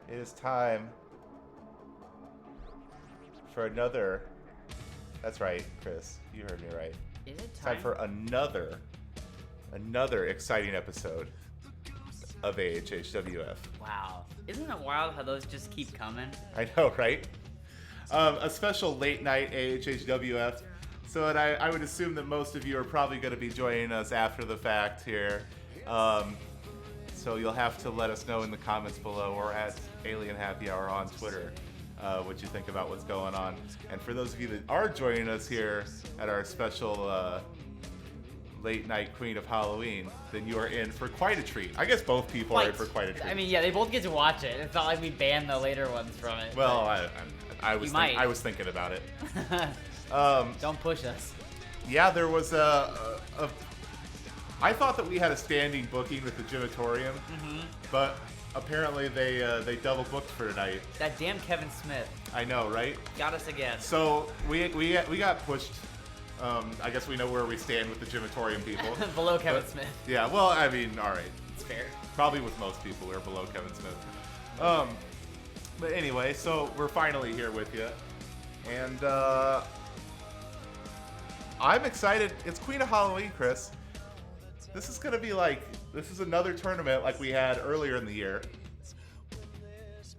It is time for another. That's right, Chris. You heard me right. Is it It's time time? for another exciting episode of AHHWF. Wow. Isn't it wild how those just keep coming? I know, right? A special late night AHHWF. So, and I would assume that most of you are probably going to be joining us after the fact here. So you'll have to let us know in the comments below or at Alien Happy Hour on Twitter what you think about what's going on. And for those of you that are joining us here at our special late night Queen of Halloween, then you are in for quite a treat. I guess both people are in for quite a treat. I mean, yeah, they both get to watch it. It's not like we banned the later ones from it. Well, I was might. thinking about it. Don't push us. Yeah, there was I thought that we had a standing booking with the Gymatorium, but apparently they double booked for tonight. That damn Kevin Smith I know, right? got us again. So we got pushed. I guess we know where we stand with the Gymatorium people. Below Kevin But- Smith. Yeah, well, I mean, all right. It's fair. Probably with most people, we're below Kevin Smith. But anyway, so we're finally here with you, and I'm excited. It's Queen of Halloween, Chris. This is gonna be this is another tournament like we had earlier in the year,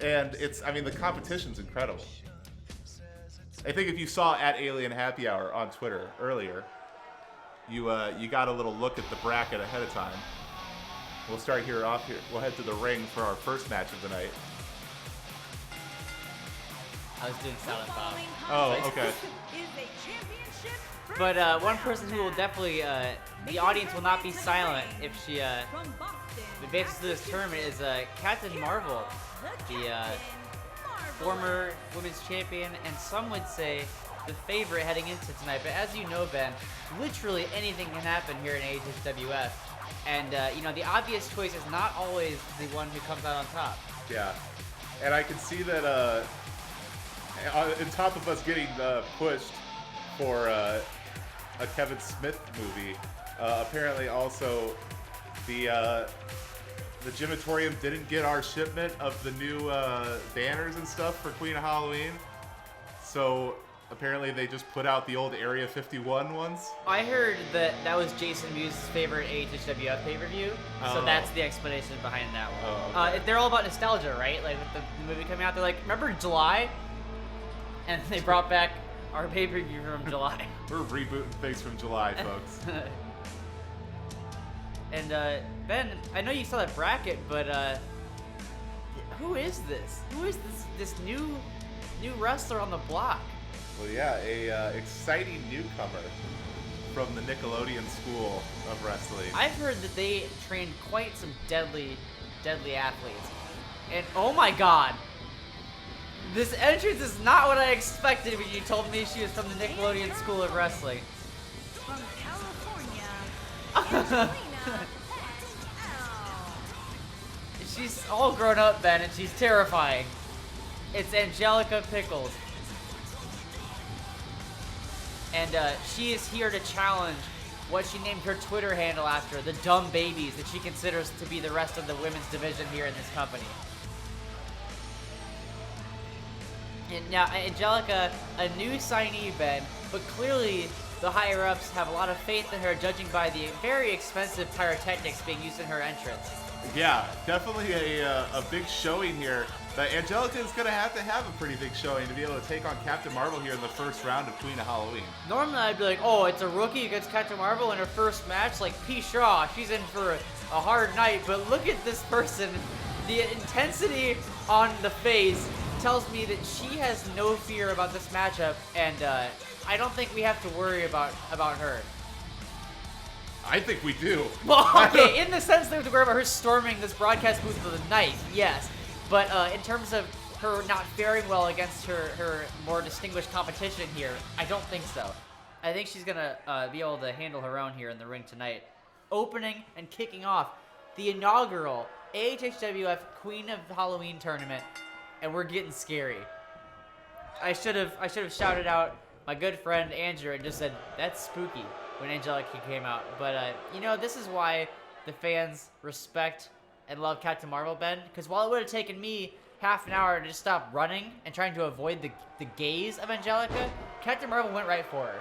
and the competition's incredible. I think if you saw at Alien Happy Hour on Twitter earlier, you got a little look at the bracket ahead of time. We'll start here off here. We'll head to the ring for our first match of the night. I was doing Silent Bob. Oh, okay. But one person who will definitely, the audience will not be silent if she advances to this tournament is Captain Marvel, the former women's champion, and some would say the favorite heading into tonight. But as you know, Ben, literally anything can happen here in AHHWF. And, the obvious choice is not always the one who comes out on top. Yeah, and I can see that on top of us getting pushed for a Kevin Smith movie, apparently also the Gymatorium didn't get our shipment of the new banners and stuff for Queen of Halloween. So apparently they just put out the old Area 51 ones. I heard that was Jason Mewes' favorite AHHWF pay-per-view, so Oh. that's the explanation behind that one. Oh, okay. They're all about nostalgia, right? Like with the movie coming out, they're like, remember July? And they brought back our pay-per-view from July. We're rebooting things from July, folks. And Ben, I know you saw that bracket, but who is this? Who is this new wrestler on the block? Well, yeah, a exciting newcomer from the Nickelodeon School of Wrestling. I've heard that they trained quite some deadly athletes. And oh my god, this entrance is not what I expected when you told me she was from the Nickelodeon School of Wrestling. From California, She's all grown up, Ben, and she's terrifying. It's Angelica Pickles. And she is here to challenge what she named her Twitter handle after, the dumb babies that she considers to be the rest of the women's division here in this company. And now, Angelica, a new signee, Ben, but clearly the higher-ups have a lot of faith in her, judging by the very expensive pyrotechnics being used in her entrance. Yeah, definitely a big showing here. But Angelica is going to have a pretty big showing to be able to take on Captain Marvel here in the first round of Queen of Halloween. Normally I'd be like, oh, it's a rookie against Captain Marvel in her first match, like P. Shaw, she's in for a hard night, but look at this person. The intensity on the face tells me that she has no fear about this matchup, and I don't think we have to worry about her. I think we do. Well, okay, in the sense that we have to worry about her storming this broadcast booth for the night, yes. But in terms of her not faring well against her more distinguished competition here, I don't think so. I think she's going to be able to handle her own here in the ring tonight. Opening and kicking off the inaugural AHHWF Queen of Halloween tournament, and we're getting scary. I should have shouted out my good friend Andrew and just said, that's spooky, when Angelica came out. But, this is why the fans respect and love Captain Marvel, Ben, because while it would have taken me half an hour to just stop running and trying to avoid the gaze of Angelica, Captain Marvel went right for her.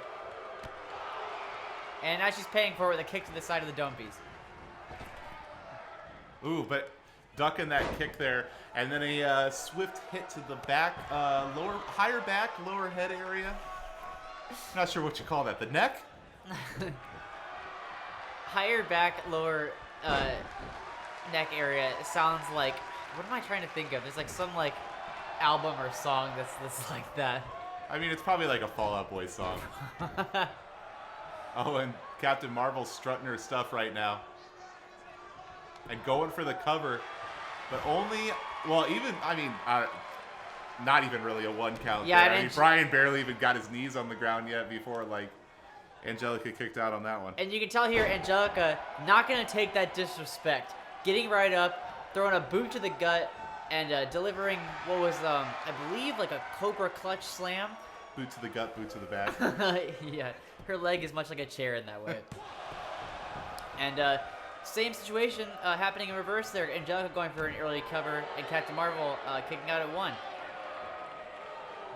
And now she's paying for it with a kick to the side of the dome piece. Ooh, but ducking that kick there, and then a swift hit to the back, higher back, lower head area. Not sure what you call that. The neck? Higher back, lower neck area sounds like, what am I trying to think of? There's like some like album or song that's like that. I mean, it's probably like a Fall Out Boy song. Oh, and Captain Marvel's strutting her stuff right now. And going for the cover, but only, well, even, I mean, not even really a one count yeah, there. I mean, Brian barely even got his knees on the ground yet before, like, Angelica kicked out on that one. And you can tell here, Angelica not going to take that disrespect. Getting right up, throwing a boot to the gut, and delivering what was, I believe, like a Cobra clutch slam. Boot to the gut, boot to the back. Yeah, her leg is much like a chair in that way. And same situation happening in reverse there. Angelica going for an early cover, and Captain Marvel kicking out at 1.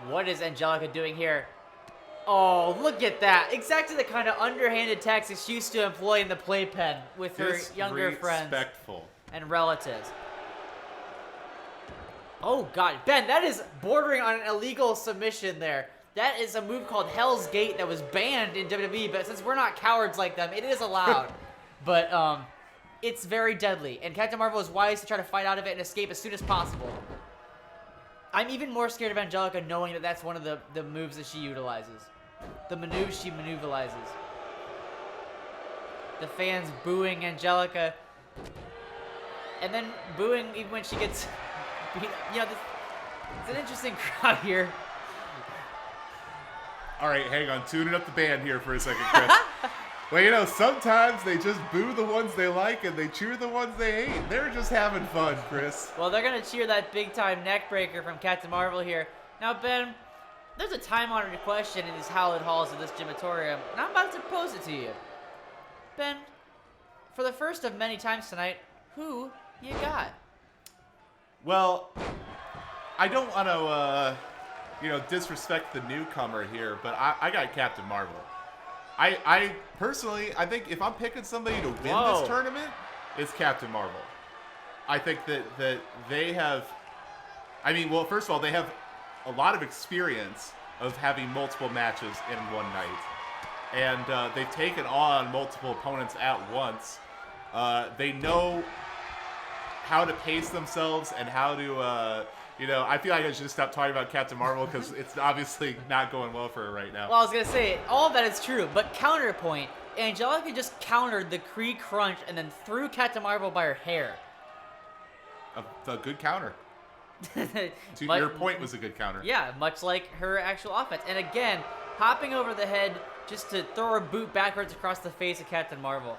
What is Angelica doing here? Oh, look at that. Exactly the kind of underhanded tactics she used to employ in the playpen with her younger friends and relatives. Oh, God. Ben, that is bordering on an illegal submission there. That is a move called Hell's Gate that was banned in WWE, but since we're not cowards like them, it is allowed. But it's very deadly, and Captain Marvel is wise to try to fight out of it and escape as soon as possible. I'm even more scared of Angelica knowing that that's one of the moves that she utilizes. The maneuvers she maneuverizes. The fans booing Angelica. And then booing even when she gets beat up. You know, it's an interesting crowd here. All right, hang on. Tuning up the band here for a second, Chris. Well, you know, sometimes they just boo the ones they like and they cheer the ones they hate. They're just having fun, Chris. Well, they're going to cheer that big-time neck breaker from Captain Marvel here. Now, Ben, there's a time-honored question in these hallowed halls of this gymatorium, and I'm about to pose it to you. Ben, for the first of many times tonight, who you got? Well, I don't want to, disrespect the newcomer here, but I got Captain Marvel. I personally, I think if I'm picking somebody to win this tournament, it's Captain Marvel. I think that they have, well, first of all, they have a lot of experience of having multiple matches in one night. And they've taken on multiple opponents at once. They know how to pace themselves and how to, I feel like I should stop talking about Captain Marvel because it's obviously not going well for her right now. Well, I was going to say, all of that is true, but counterpoint, Angelica just countered the Kree Crunch and then threw Captain Marvel by her hair. A good counter. Your point was a good counter. Yeah, much like her actual offense. And again, hopping over the head just to throw her boot backwards across the face of Captain Marvel.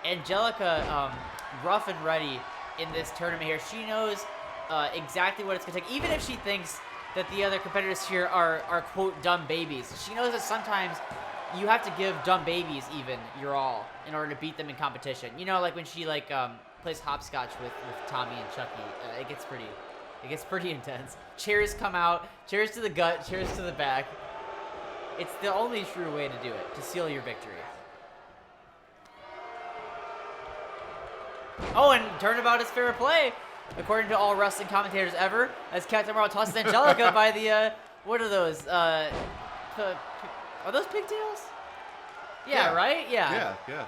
Angelica, rough and ready in this tournament here. She knows exactly what it's going to take. Even if she thinks that the other competitors here are quote, dumb babies. She knows that sometimes you have to give dumb babies even your all in order to beat them in competition. You know, like when she plays hopscotch with Tommy and Chucky. It gets pretty intense. Chairs come out. Chairs to the gut. Chairs to the back. It's the only true way to do it, to seal your victory. Oh, and turnabout is fair play, according to all wrestling commentators ever, as Captain Marvel tosses Angelica by the, what are those? Are those pigtails? Yeah, right? Yeah. Yeah.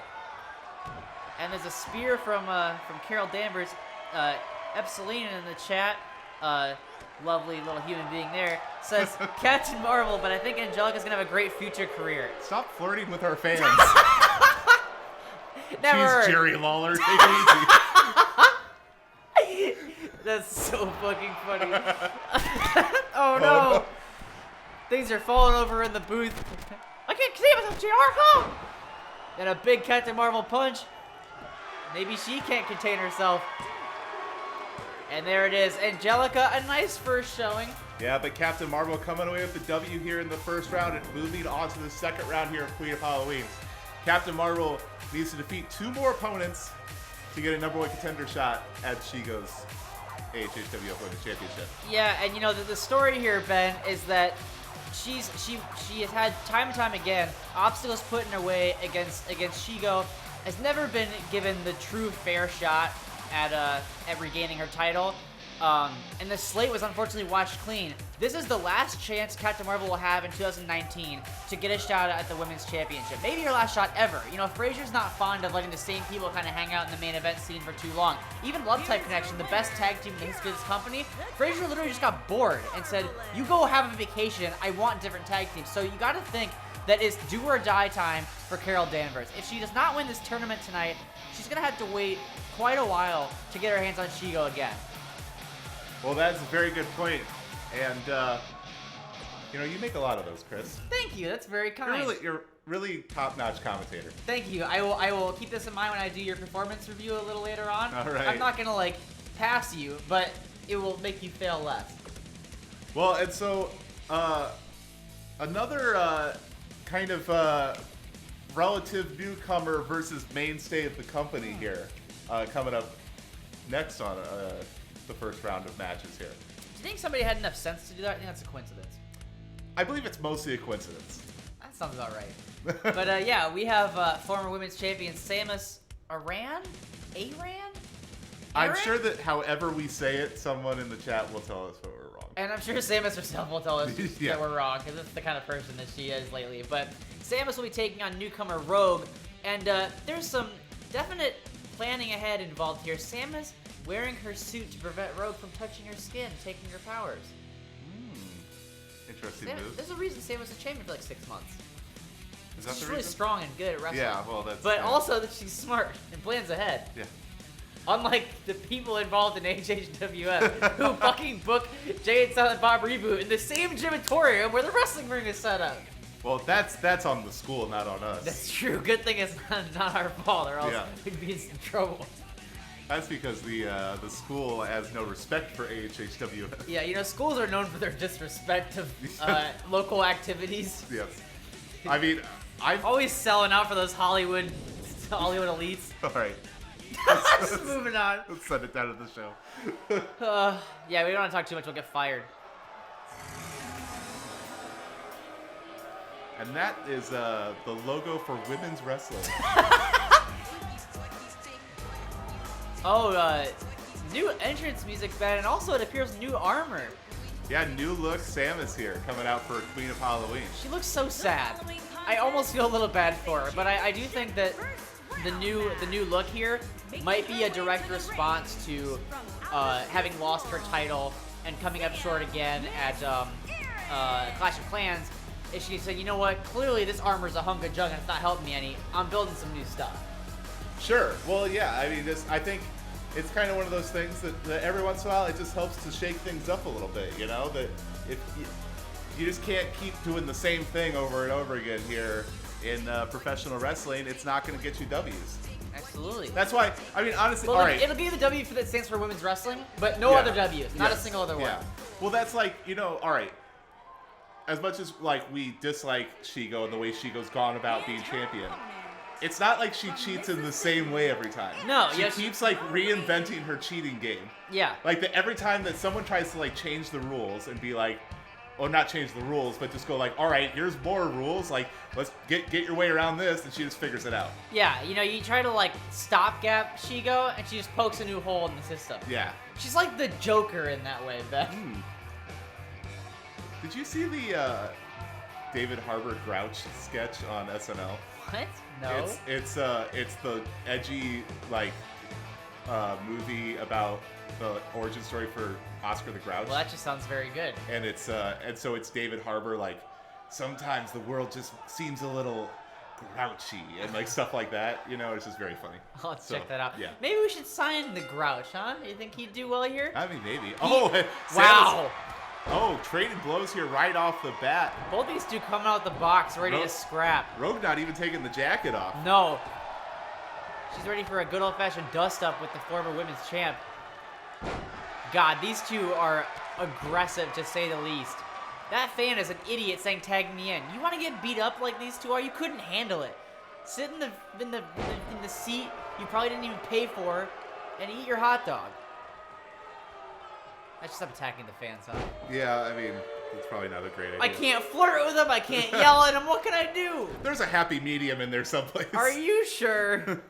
And there's a spear from Carol Danvers. Epsilon in the chat, lovely little human being there, says Captain Marvel, but I think Angelica's going to have a great future career. Stop flirting with our fans. Never. Jeez, Jerry Lawler, take it easy. That's so fucking funny. Oh no. Things are falling over in the booth. I can't see myself, JR, come! And a big Captain Marvel punch. Maybe she can't contain herself. And there it is. Angelica, a nice first showing. Yeah, but Captain Marvel coming away with the W here in the first round and moving on to the second round here of Queen of Halloween. Captain Marvel needs to defeat 2 more opponents to get a number one contender shot at Shigo's AHHW Women's Championship. Yeah, and you know the story here, Ben, is that she has had time and time again obstacles put in her way against Shigo, has never been given the true fair shot at regaining her title. And the slate was unfortunately washed clean. This is the last chance Captain Marvel will have in 2019 to get a shot at the Women's Championship. Maybe her last shot ever. You know, Fraser's not fond of letting the same people kind of hang out in the main event scene for too long. Even Love Type Connection, the best tag team in the history of this company, Fraser literally just got bored and said, you go have a vacation, I want different tag teams. So you gotta think that it's do or die time for Carol Danvers. If she does not win this tournament tonight, she's gonna have to wait quite a while to get her hands on Shigo again. Well, that's a very good point. And, you know, you make a lot of those, Chris. Thank you. That's very kind. You're really top-notch commentator. Thank you. I will keep this in mind when I do your performance review a little later on. All right. I'm not going to, like, pass you, but it will make you fail less. Well, and so, another kind of relative newcomer versus mainstay of the company here coming up next on the first round of matches here. Do you think somebody had enough sense to do that? I think that's a coincidence. I believe it's mostly a coincidence. That sounds about right. But yeah, we have former women's champion Samus Aran? I'm sure that however we say it, someone in the chat will tell us what we're wrong. And I'm sure Samus herself will tell us Yeah. that we're wrong, because that's the kind of person that she is lately. But Samus will be taking on newcomer Rogue, and there's some definite planning ahead involved here. Samus wearing her suit to prevent Rogue from touching her skin, taking her powers. Interesting move. There's a reason Samus was champion for like 6 months. Is that She's the really reason? strong and good at wrestling. Yeah, well, that's... But yeah. also that she's smart and plans ahead. Yeah. Unlike the people involved in AHHWF who fucking book Jay and Silent Bob Reboot in the same gymatorium where the wrestling ring is set up. Well, that's on the school, not on us. That's true. Good thing it's not our fault, or else Yeah. we'd be in some trouble. That's because the school has no respect for AHHWF. Yeah, you know, schools are known for their disrespect of local activities. Yes. I mean, I've... Always selling out for those Hollywood elites. All right. Just moving on. Let's send it down to the show. Yeah, we don't want to talk too much. We'll get fired. And that is the logo for women's wrestling. Oh, new entrance music, Ben, and also it appears new armor. Yeah, new look Samus here coming out for Queen of Halloween. She looks so sad. I almost feel a little bad for her, but I do think that the new look here might be a direct response to having lost her title and coming up short again at Clash of Clans. Is she said, you know what? Clearly this armor's a hunk of junk and it's not helping me any. I'm building some new stuff. Sure. Well, yeah. I mean, I think it's kind of one of those things that every once in a while it just helps to shake things up a little bit. You know, that if you just can't keep doing the same thing over and over again here in professional wrestling, it's not going to get you W's. Absolutely. That's why. I mean, honestly, Well, all right. it'll be the W that stands for women's wrestling, but no Yeah. other W's. Not a Yes. single other one. Yeah. Well, that's like, you know, all right. As much as like we dislike Shigo and the way Shigo's gone about being champion, it's not like she cheats in the same way every time. No, she yeah, keeps like reinventing her cheating game. Yeah. Like every time that someone tries to like change the rules and be like, or not change the rules, but just go like, all right, here's more rules. Like, let's get your way around this, and she just figures it out. Yeah, you know, you try to like stopgap Shigo, and she just pokes a new hole in the system. Yeah. She's like the Joker in that way, Ben. Did you see the David Harbour Grouch sketch on SNL? What? No. It's the edgy like movie about the origin story for Oscar the Grouch. Well, that just sounds very good. And it's and so it's David Harbour like sometimes the world just seems a little grouchy and like stuff like that. You know, it's just very funny. Let's check that out. Yeah. Maybe we should sign the Grouch, huh? You think he'd do well here? I mean, maybe. Wow. Oh, trading blows here right off the bat. Both these two coming out the box ready to scrap. Rogue not even taking the jacket off. No. She's ready for a good old-fashioned dust-up with the former women's champ. God, these two are aggressive, to say the least. That fan is an idiot saying, tag me in. You want to get beat up like these two are? You couldn't handle it. Sit in the seat you probably didn't even pay for, and eat your hot dog. I should stop attacking the fans, huh? Yeah, I mean, it's probably not a great idea. I can't flirt with them. I can't yell at them. What can I do? There's a happy medium in there someplace. Are you sure?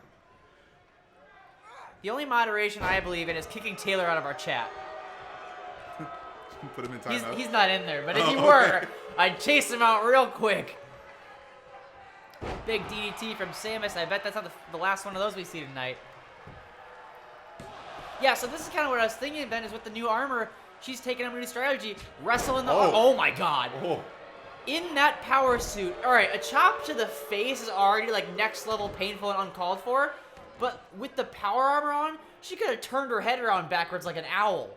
The only moderation I believe in is kicking Taylor out of our chat. Put him in timeout. He's not in there, but if he were, I'd chase him out real quick. Big DDT from Samus. I bet that's not the last one of those we see tonight. Yeah, so this is kind of what I was thinking, Ben, is with the new armor, she's taking a new strategy. Wrestle in the... Oh, my God. Oh. In that power suit. All right, a chop to the face is already, like, next level painful and uncalled for. But with the power armor on, she could have turned her head around backwards like an owl.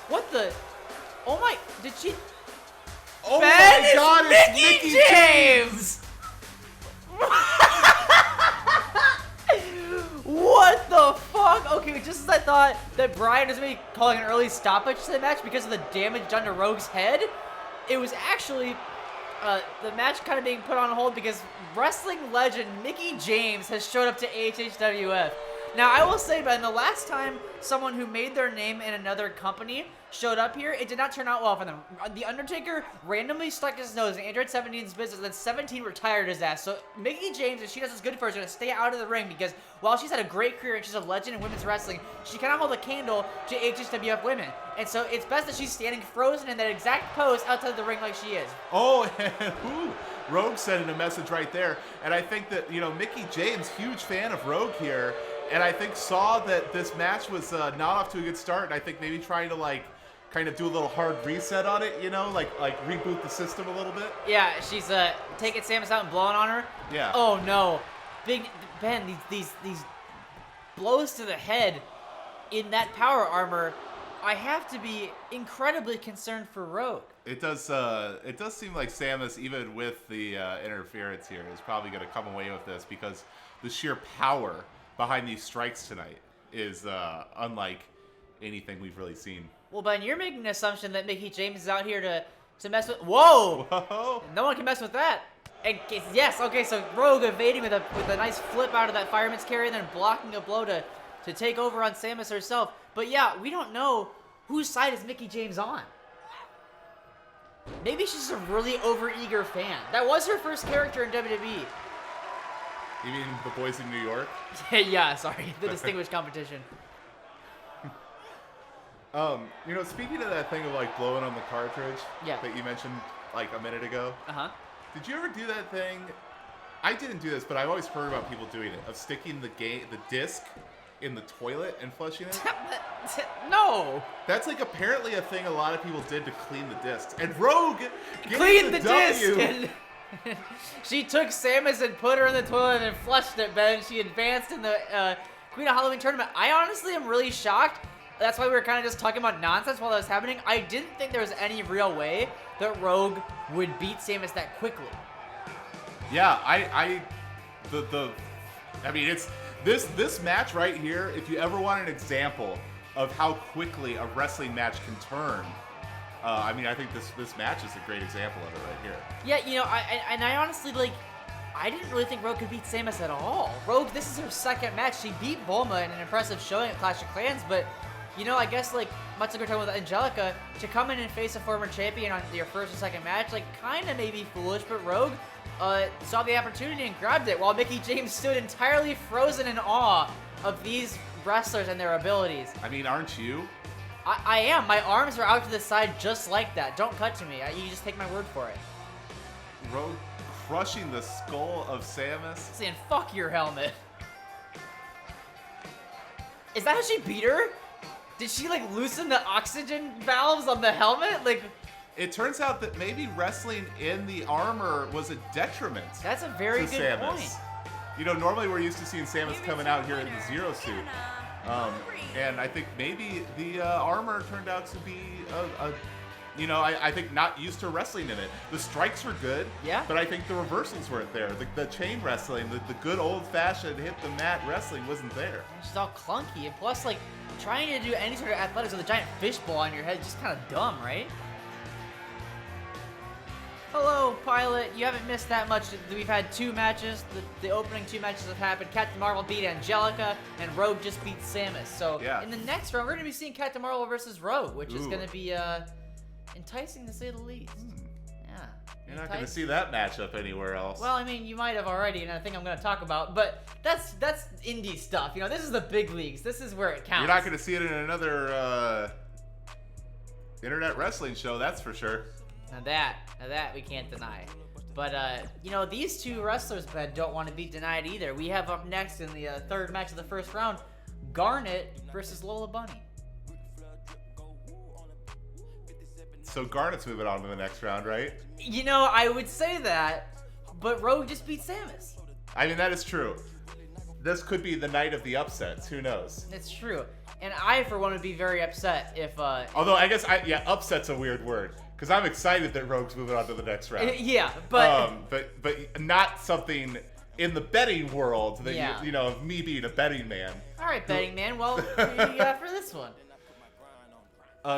What the... Oh, my... Did she... Oh, Ben, my God, it's Mickie James! What the fuck? Okay, just as I thought that Brian was maybe calling an early stoppage to the match because of the damage done to Rogue's head, it was actually the match kind of being put on hold because wrestling legend Mickie James has showed up to AHHWF. Now, I will say, Ben, the last time someone who made their name in another company showed up here, it did not turn out well for them. The Undertaker randomly stuck his nose in Android 17's business, and then 17 retired his ass. So Mickie James, if she does what's good for her, is going to stay out of the ring because while she's had a great career and she's a legend in women's wrestling, she cannot hold a candle to HHWF women. And so it's best that she's standing frozen in that exact pose outside the ring like she is. Oh, and Rogue sending a message right there. And I think that, Mickie James, huge fan of Rogue here, and I think saw that this match was not off to a good start, and I think maybe trying to, kind of do a little hard reset on it, like reboot the system a little bit. Yeah, she's taking Samus out and blowing on her. Yeah. Oh no, Big Ben, these blows to the head in that power armor. I have to be incredibly concerned for Rogue. It does seem like Samus, even with the interference here, is probably going to come away with this because the sheer power behind these strikes tonight is unlike anything we've really seen. Well, Ben, you're making an assumption that Mickie James is out here to mess with... Whoa! Whoa! No one can mess with that. And yes, okay, so Rogue evading with a nice flip out of that fireman's carry and then blocking a blow to take over on Samus herself. But yeah, we don't know whose side is Mickie James on. Maybe she's a really overeager fan. That was her first character in WWE. You mean the boys in New York? Yeah, sorry. The distinguished competition. Speaking of that thing of blowing on the cartridge Yeah. that you mentioned a minute ago. Uh-huh. Did you ever do that thing? I didn't do this, but I've always heard about people doing it, of sticking the disc in the toilet and flushing it. No. That's apparently a thing a lot of people did to clean the discs. And Rogue cleaned the W. disc. And she took Samus and put her in the toilet and flushed it, Ben. She advanced in the Queen of Halloween tournament. I honestly am really shocked. That's why we were kind of just talking about nonsense while that was happening. I didn't think there was any real way that Rogue would beat Samus that quickly. Yeah, it's this match right here. If you ever want an example of how quickly a wrestling match can turn, I think this match is a great example of it right here. Yeah, I honestly I didn't really think Rogue could beat Samus at all. Rogue, this is her second match. She beat Bulma in an impressive showing at Clash of Clans, but I guess much like we're talking with Angelica, to come in and face a former champion on your first and second match, kind of maybe foolish, but Rogue saw the opportunity and grabbed it, while Mickie James stood entirely frozen in awe of these wrestlers and their abilities. Aren't you? I am. My arms are out to the side just like that. Don't cut to me. You just take my word for it. Rogue crushing the skull of Samus. Saying, fuck your helmet. Is that how she beat her? Did she loosen the oxygen valves on the helmet? It turns out that maybe wrestling in the armor was a detriment. That's a very to good Samus. point. Normally we're used to seeing Samus coming out here in the Zero suit. And I think maybe the armor turned out to be I think not used to wrestling in it. The strikes were good, yeah, but I think the reversals weren't there. The chain wrestling, the good old-fashioned hit the mat wrestling wasn't there. It's just all clunky, and plus trying to do any sort of athletics with a giant fishbowl on your head is just kind of dumb, right? Hello, Pilot. You haven't missed that much. We've had 2 matches. The opening 2 matches have happened. Captain Marvel beat Angelica, and Rogue just beat Samus. So in the next round, we're going to be seeing Captain Marvel versus Rogue, which is going to be enticing to say the least. Yeah. You're not going to see that matchup anywhere else. Well, I mean, you might have already, and I think I'm going to talk about, but that's indie stuff. You know, this is the big leagues. This is where it counts. You're not going to see it in another internet wrestling show, that's for sure. Now that we can't deny. But, you know, these 2 wrestlers, Ben, don't want to be denied either. We have up next in the 3rd match of the 1st round, Garnet versus Lola Bunny. So Garnet's moving on to the next round, right? You know, I would say that, but Rogue just beat Samus. I mean, that is true. This could be the night of the upsets. Who knows? It's true. And I, for one, would be very upset if... Although, I guess, upset's a weird word. Because I'm excited that Rogue's moving on to the next round. Yeah, but... but not something in the betting world that, you know, of me being a betting man. All right, betting man. Well, who do you got for this one?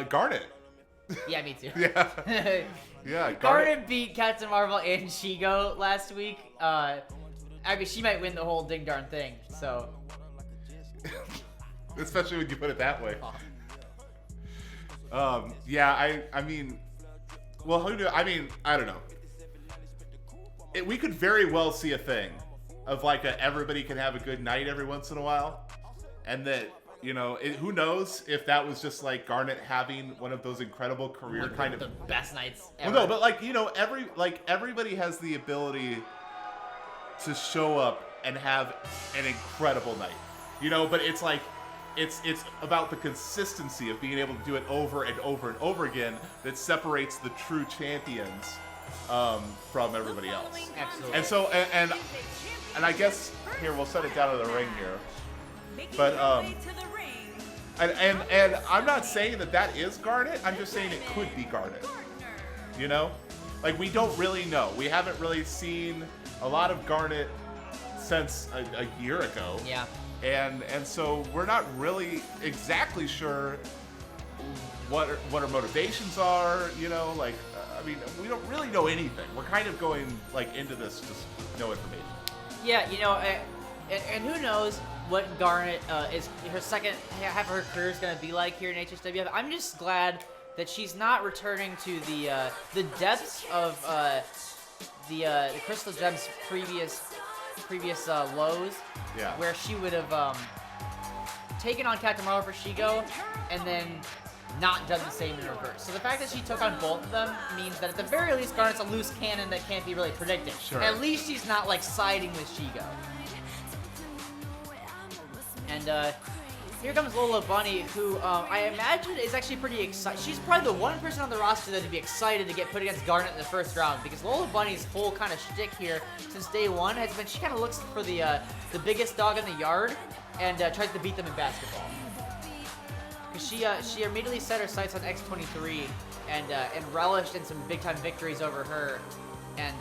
Garnet. Yeah, me too. Yeah. Yeah, Garnet beat Captain Marvel and Shigo last week. I mean, she might win the whole ding darn thing, so... Especially when you put it that way. Yeah, I mean... Well, I don't know. We could very well see a thing of like everybody can have a good night every once in a while, and that, you know, who knows if that was just like Garnet having one of those incredible career kind of the best nights ever. Well, no, but like, you know, everybody has the ability to show up and have an incredible night, you know, but it's like it's about the consistency of being able to do it over and over and over again that separates the true champions from everybody else. Absolutely. And so and I guess here we'll set it down to the ring here, but and I'm not saying that is Garnet. I'm just saying it could be Garnet. You know, like we don't really know. We haven't really seen a lot of Garnet since a year ago. Yeah. And so we're not really exactly sure what her motivations are, you know, like, I mean, we don't really know anything. We're kind of going, like, into this just with no information. Yeah, you know, and who knows what Garnet is, her second half of her career is going to be like here in AHHW. I'm just glad that she's not returning to the depths of the Crystal Gem's previous lows, where she would have taken on Captain Marvel for Shigo and then not done the same in reverse. So the fact that she took on both of them means that at the very least Garnet's a loose cannon that can't be really predicted. Sure. At least she's not like siding with Shigo. And here comes Lola Bunny, who I imagine is actually pretty excited. She's probably the one person on the roster that would be excited to get put against Garnet in the first round, because Lola Bunny's whole kind of shtick here since day one has been she kind of looks for the biggest dog in the yard and tries to beat them in basketball. Because she immediately set her sights on X-23 and relished in some big time victories over her, and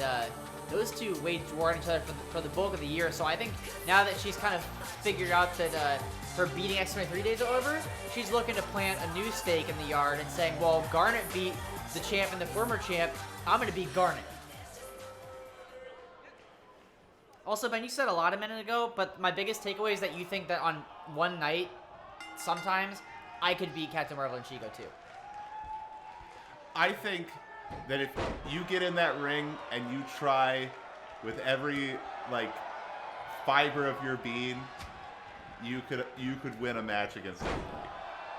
those two waged war on each other for the bulk of the year. So I think now that she's kind of figured out that her beating X-23 days are over, she's looking to plant a new stake in the yard and saying, well, Garnet beat the champ and the former champ, I'm going to beat Garnet. Also, Ben, you said a lot a minute ago, but my biggest takeaway is that you think that on one night, sometimes, I could beat Captain Marvel and Shigo too. I think that if you get in that ring and you try with every like fiber of your being, you could win a match against anybody.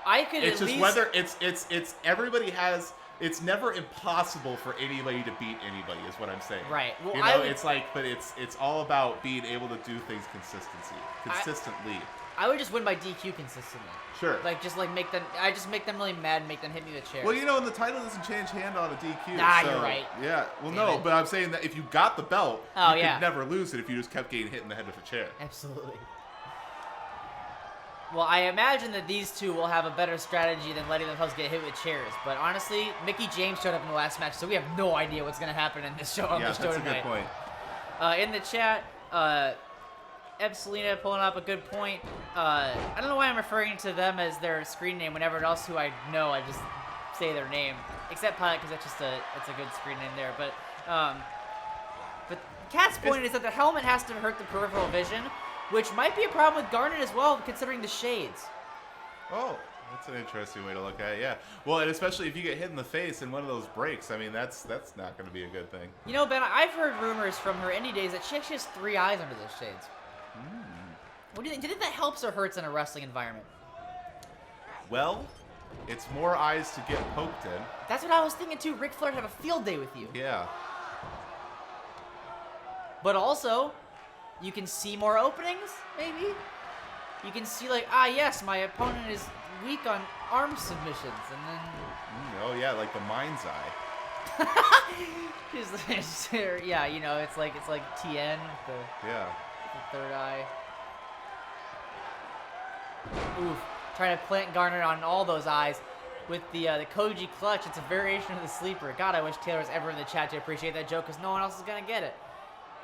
I could. It's at just least... whether it's everybody has. It's never impossible for anybody to beat anybody, is what I'm saying. Right. Well, you know, it's like, but it's all about being able to do things consistently. I would just win by DQ consistently. Sure. Like, just like make them. I just make them really mad and make them hit me with chairs. Well, you know, and the title doesn't change hand on a DQ. Nah, so, you're right. Yeah. Well, Damn no, it. but I'm saying that if you got the belt, Oh, you yeah. could never lose it if you just kept getting hit in the head with a chair. Absolutely. Well, I imagine that these two will have a better strategy than letting themselves get hit with chairs. But honestly, Mickie James showed up in the last match, so we have no idea what's going to happen in this show. Yeah, that's a good point. In the chat, Selena pulling up a good point. I don't know why I'm referring to them as their screen name when everyone else who I know, I just say their name. Except Pilot, because it's a good screen name there. But But Kat's point is that the helmet has to hurt the peripheral vision, which might be a problem with Garnet as well, considering the shades. Oh, that's an interesting way to look at it, yeah. Well, and especially if you get hit in the face and one of those breaks, I mean, that's not going to be a good thing. You know, Ben, I've heard rumors from her indie days that she actually has 3 eyes under those shades. What do you think? Do you think that helps or hurts in a wrestling environment? Well, it's more eyes to get poked in. That's what I was thinking too. Ric Flair would have a field day with you. Yeah. But also, you can see more openings, maybe? You can see like, yes, my opponent is weak on arm submissions, and then... Oh yeah, like the mind's eye. Yeah, you know, it's like TN, the third eye. Oof, trying to plant Garnet on all those eyes with the Koji clutch. It's a variation of the sleeper. God, I wish Taylor was ever in the chat to appreciate that joke, because no one else is going to get it.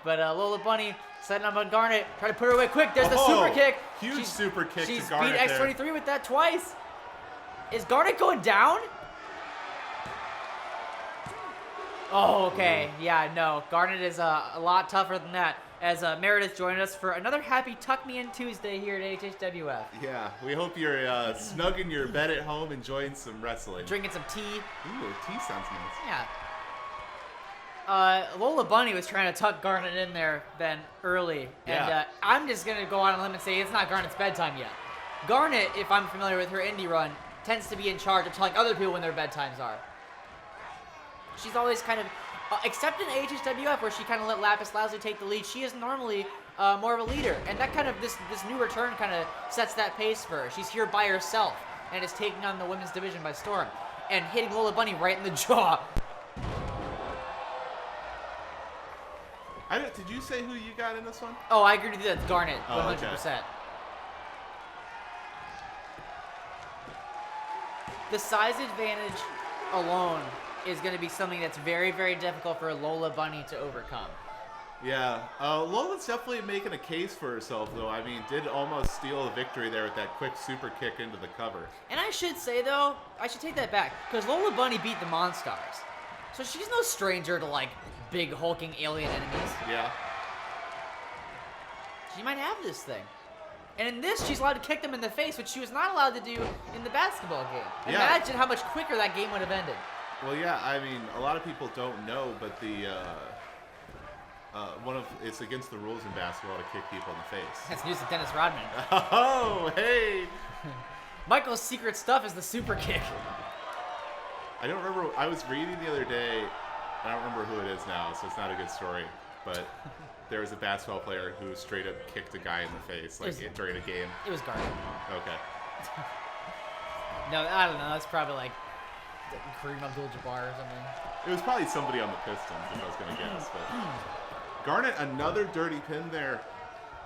But Lola Bunny setting up on Garnet, trying to put her away quick. There's the super kick. Huge super kick to Garnet. She's beat X23 with that twice. Is Garnet going down? Oh, okay. Yeah, no. Garnet is a lot tougher than that. As Meredith joined us for another happy Tuck Me In Tuesday here at AHHWF. Yeah, we hope you're snug in your bed at home enjoying some wrestling. Drinking some tea. Ooh, tea sounds nice. Yeah. Lola Bunny was trying to tuck Garnet in there, Ben, early. And I'm just going to go on a limb and say it's not Garnet's bedtime yet. Garnet, if I'm familiar with her indie run, tends to be in charge of telling other people when their bedtimes are. She's always kind of, except in AHHWF where she kind of let Lapis Lazuli take the lead, she is normally more of a leader. And that kind of, this new return kind of sets that pace for her. She's here by herself and is taking on the women's division by storm. And hitting Lola Bunny right in the jaw. Did you say who you got in this one? Oh, I agree with you. That's Garnet, 100%. Okay. The size advantage alone is going to be something that's very, very difficult for Lola Bunny to overcome. Yeah, Lola's definitely making a case for herself, though. I mean, did almost steal a victory there with that quick super kick into the cover. And I should say, though, I should take that back, because Lola Bunny beat the Monstars. So she's no stranger to, like, big hulking alien enemies. Yeah. She might have this thing. And in this, she's allowed to kick them in the face, which she was not allowed to do in the basketball game. Yeah. Imagine how much quicker that game would have ended. Well, yeah, I mean, a lot of people don't know, but the it's against the rules in basketball to kick people in the face. That's news to Dennis Rodman. Oh, hey! Michael's secret stuff is the super kick. I don't remember. I was reading the other day. I don't remember who it is now, so it's not a good story. But there was a basketball player who straight up kicked a guy in the face, during a game. It was Garnet. Okay. No, I don't know. That's probably like Kareem Abdul-Jabbar or something. It was probably somebody on the Pistons, if I was going to guess. But Garnet, another dirty pin there,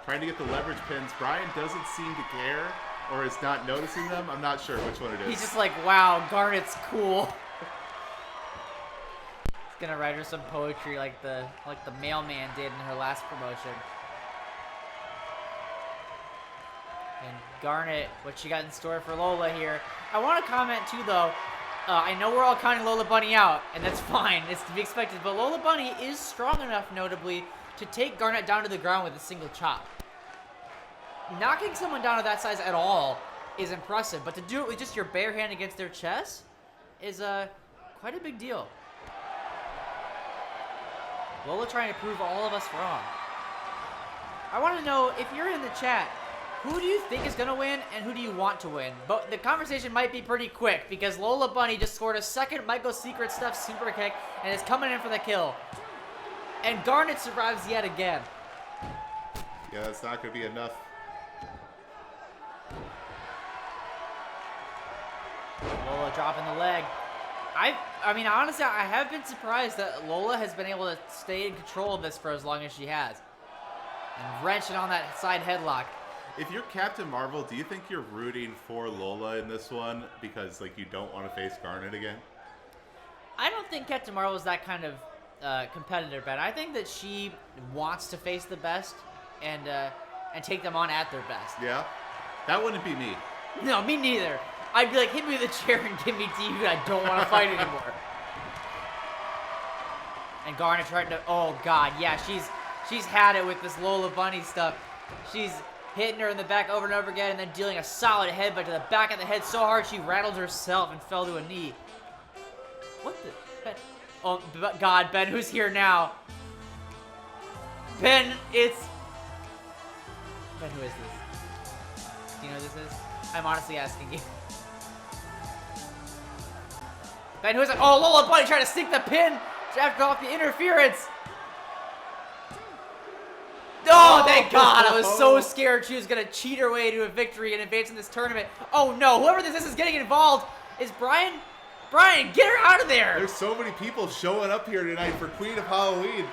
trying to get the leverage pins. Brian doesn't seem to care, or is not noticing them. I'm not sure which one it is. He's just like, wow, Garnet's cool. He's gonna write her some poetry like the mailman did in her last promotion. And Garnet, what she got in store for Lola here. I want to comment too, though. I know we're all counting Lola Bunny out, and that's fine. It's to be expected. But Lola Bunny is strong enough, notably, to take Garnet down to the ground with a single chop. Knocking someone down to that size at all is impressive, but to do it with just your bare hand against their chest is quite a big deal. Lola trying to prove all of us wrong. I want to know, if you're in the chat, who do you think is going to win, and who do you want to win? But the conversation might be pretty quick, because Lola Bunny just scored a second Michael's Secret Stuff super kick, and is coming in for the kill. And Garnet survives yet again. Yeah, that's not going to be enough. Lola dropping the leg. I mean, honestly, I have been surprised that Lola has been able to stay in control of this for as long as she has. And wrenching on that side headlock. If you're Captain Marvel, do you think you're rooting for Lola in this one because, like, you don't want to face Garnet again? I don't think Captain Marvel is that kind of competitor, but I think that she wants to face the best and take them on at their best. Yeah? That wouldn't be me. No, me neither. I'd be like, hit me with a chair and give me to you. I don't want to fight anymore. And Garnet trying to, oh god, yeah, she's had it with this Lola Bunny stuff. She's hitting her in the back over and over again and then dealing a solid headbutt to the back of the head so hard she rattled herself and fell to a knee. What the? Ben? Oh, God, Ben, who's here now? Ben, it's... Ben, who is this? Do you know who this is? I'm honestly asking you. Ben, who is it? Oh, Lola Bunny trying to sink the pin after off the interference. Oh, thank God. I was so scared she was going to cheat her way to a victory and advance in this tournament. Oh, no. Whoever this is getting involved. Is Brian? Brian, get her out of there. There's so many people showing up here tonight for Queen of Halloween.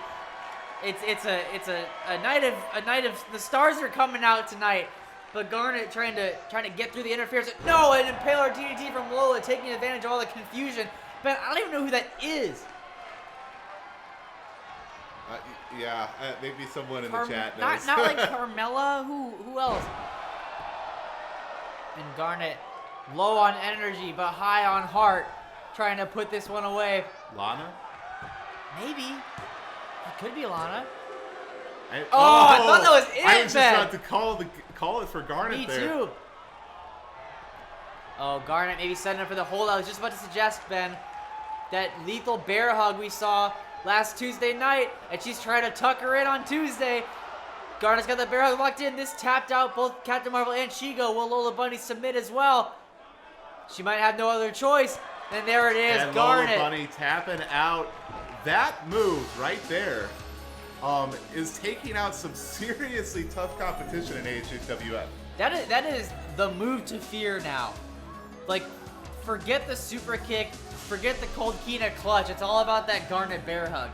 It's a night of the stars are coming out tonight. But Garnet trying to get through the interference. No, an impaler DDT from Lola taking advantage of all the confusion. But I don't even know who that is. Yeah, maybe someone in the chat knows. Not like Carmella. Who else? And Garnet, low on energy but high on heart, trying to put this one away. Lana? Maybe. It could be Lana. I thought that was it, I was just Ben. about to call it for Garnet Me there. too. Oh, Garnet maybe setting up for the hold. I was just about to suggest, Ben, that lethal bear hug we saw last Tuesday night, and she's trying to tuck her in on Tuesday. Garnet's got the bear hug locked in. This tapped out both Captain Marvel and Shigo. Will Lola Bunny submit as well? She might have no other choice. And there it is, and Garnet. Lola Bunny tapping out. That move right there is taking out some seriously tough competition in AHHWF. That is the move to fear now. Like, forget the super kick, forget the cold Kina clutch. It's all about that Garnet bear hug.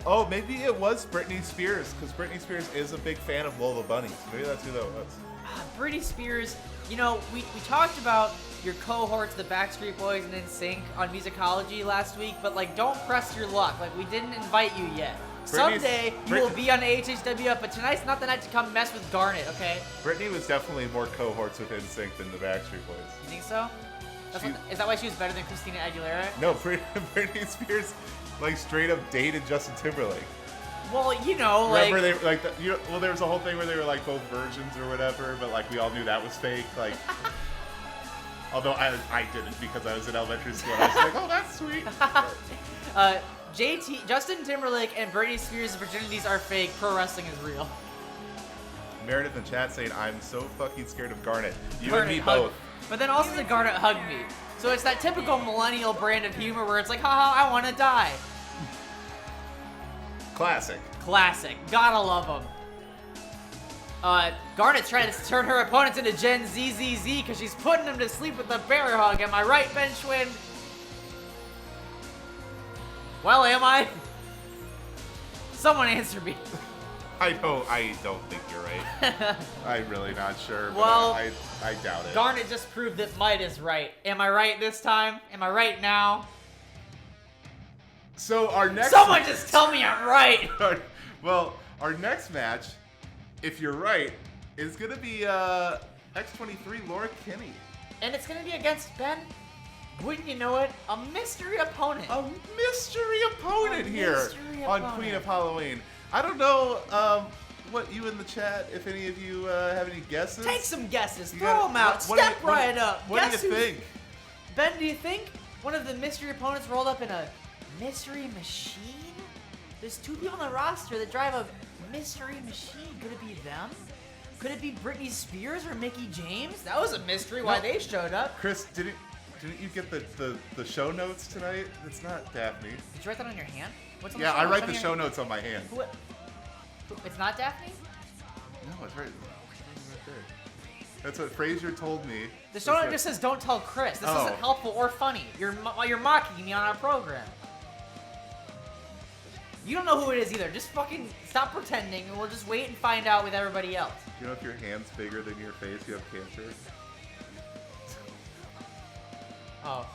Oh, maybe it was Britney Spears, because Britney Spears is a big fan of Lola Bunny. Maybe that's who that was. Britney Spears, you know, we talked about your cohorts, the Backstreet Boys and NSYNC on Musicology last week, but like, don't press your luck. Like, we didn't invite you yet. Someday you will be on AHHW, but tonight's not the night to come mess with Garnet, okay? Britney was definitely more cohorts with NSYNC than the Backstreet Boys. You think so? Is that why she was better than Christina Aguilera? No, Britney Spears, like, straight up dated Justin Timberlake. Well, you know, like... Remember, they, like, well, there was a whole thing where they were, like, both virgins or whatever, but, like, we all knew that was fake, like... Although I didn't, because I was in elementary school, and I was like, oh, that's sweet. Justin Timberlake and Britney Spears' virginities are fake. Pro wrestling is real. Meredith in chat saying, I'm so fucking scared of Garnet. You Garnet and me hug. both. But then also the Garnet hug me. So it's that typical millennial brand of humor where it's like, haha, I want to die. Classic. Classic. Gotta love them. Garnet's trying to turn her opponents into Gen ZZZ because she's putting them to sleep with the bear hug. Am I right, Ben Schwinn? Well, am I? Someone answer me. I don't think you're right. I'm really not sure, but well, I doubt it. Garnet just proved that Might is right. Am I right this time? Am I right now? So our next... Someone just tell me I'm right! Well, our next match, if you're right, is going to be X23 Laura Kinney. And it's going to be against Ben. Wouldn't you know it? A mystery opponent. A mystery opponent here on Queen of Halloween. I don't know what you in the chat, if any of you have any guesses. Take some guesses. Throw them out. Step right up. What do you think? Ben, do you think one of the mystery opponents rolled up in a mystery machine? There's two people on the roster that drive a mystery machine. Could it be them? Could it be Britney Spears or Mickey James? That was a mystery why they showed up. Chris, didn't you get the show notes tonight? It's not Daphne. Did you write that on your hand? What's on yeah, the I write the show notes on my hand. It's not Daphne? No, it's right there. That's what Frazier told me. The show note just says, "Don't tell Chris." This isn't helpful or funny. You're mocking me on our program. You don't know who it is either. Just fucking stop pretending, and we'll just wait and find out with everybody else. You know, if your hand's bigger than your face, you have cancer. Oh,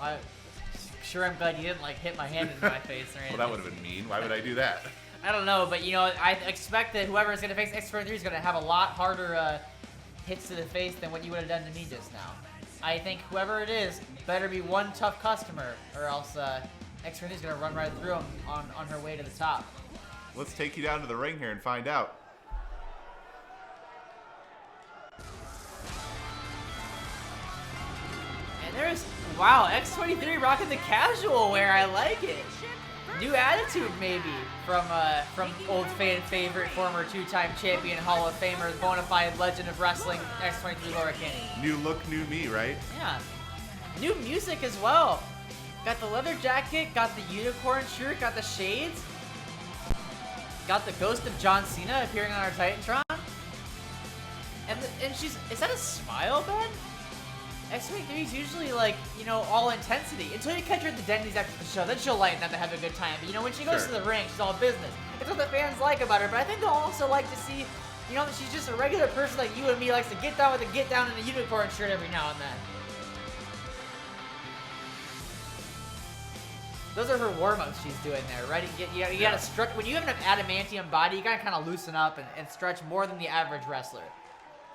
sure. I'm glad you didn't like hit my hand in my face or anything. Well, that would have been mean. Why would I do that? I don't know, but you know, I expect that whoever is gonna face X23 is gonna have a lot harder hits to the face than what you would have done to me just now. I think whoever it is better be one tough customer, or else X23 is gonna run right through him on her way to the top. Let's take you down to the ring here and find out. And there's, wow, X23 rocking the casual wear. I like it. New attitude, maybe, from old fan favorite, former two-time champion, Hall of Famer, bona fide legend of wrestling, X23 Laura Kinney. New look, new me, right? Yeah. New music as well. Got the leather jacket, got the unicorn shirt, got the shades. Got the ghost of John Cena appearing on our Titantron. And she's, is that a smile, Ben? X23 is usually like, you know, all intensity. Until you catch her at the Denny's after the show, then she'll lighten up to have a good time. But you know, when she goes to the ring, she's all business. It's what the fans like about her. But I think they'll also like to see, you know, that she's just a regular person like you and me, likes to get down with a get down in a unicorn shirt every now and then. Those are her warm-ups she's doing there, right? You gotta stretch. When you have an adamantium body, you gotta kind of loosen up and stretch more than the average wrestler.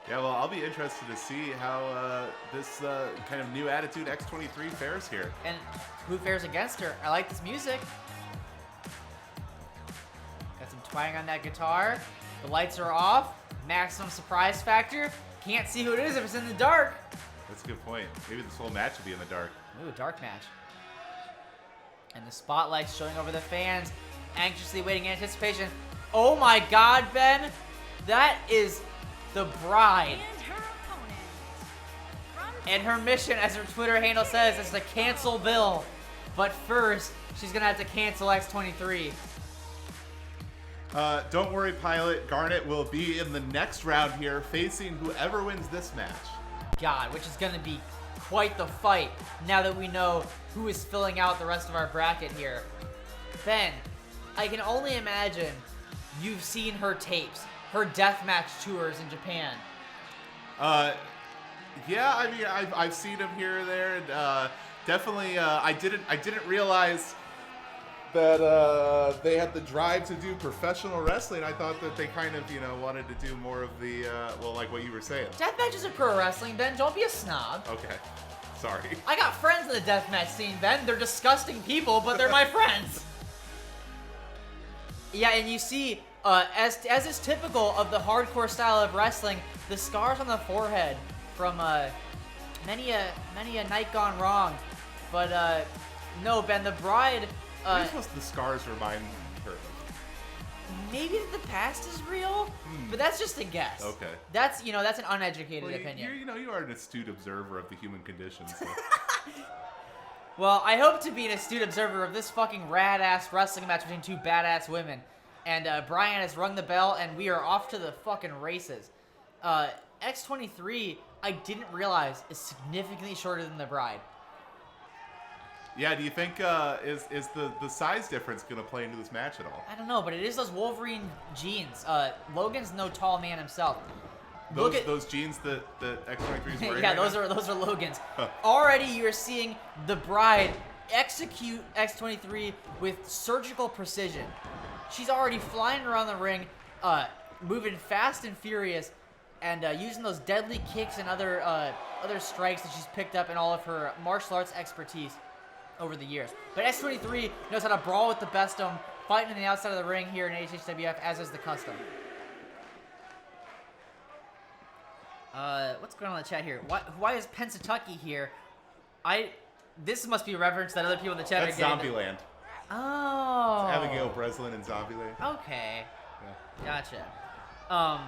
Yeah, well, I'll be interested to see how this kind of new attitude X23 fares here. And who fares against her? I like this music. Got some twang on that guitar. The lights are off. Maximum surprise factor. Can't see who it is if it's in the dark. That's a good point. Maybe this whole match will be in the dark. Ooh, dark match. And the spotlight's showing over the fans, anxiously waiting in anticipation. Oh my God, Ben! That is the bride. And her mission, as her Twitter handle says, is to cancel Bill. But first, she's gonna have to cancel X23. Don't worry, Pilot. Garnet will be in the next round here, facing whoever wins this match. God, which is gonna be quite the fight now that we know who is filling out the rest of our bracket here. Ben, I can only imagine you've seen her tapes, her deathmatch tours in Japan. Yeah, I mean, I've seen him here or there, and definitely, I didn't realize that they had the drive to do professional wrestling. I thought that they kind of, you know, wanted to do more of the, well, like what you were saying. Deathmatches are pro wrestling, Ben. Don't be a snob. Okay, sorry. I got friends in the deathmatch scene, Ben. They're disgusting people, but they're my friends. Yeah, and you see, as is typical of the hardcore style of wrestling, the scars on the forehead from many a night gone wrong. But no, Ben, the bride. What are supposed the scars remind her of? Maybe the past is real, but that's just a guess. Okay. That's, you know, that's an uneducated Well, opinion. you are an astute observer of the human condition. So. Well, I hope to be an astute observer of this fucking rad-ass wrestling match between two badass women. And Brian has rung the bell, and we are off to the fucking races. X23, I didn't realize, is significantly shorter than the bride. Yeah, do you think is the size difference going to play into this match at all? I don't know, but it is those Wolverine jeans. Logan's no tall man himself. Those jeans that X23 is wearing. Yeah, those are Logan's. Already you're seeing the bride execute X23 with surgical precision. She's already flying around the ring, moving fast and furious, and using those deadly kicks and other strikes that she's picked up in all of her martial arts expertise over the years. But X23 knows how to brawl with the best of them, fighting on the outside of the ring here in AHHWF, as is the custom. What's going on in the chat here? Why is Pennsatucky here? This must be a reference that other people in the chat That's are getting. Zombieland. Oh. It's Abigail Breslin in Zombieland. Okay. Yeah. Gotcha.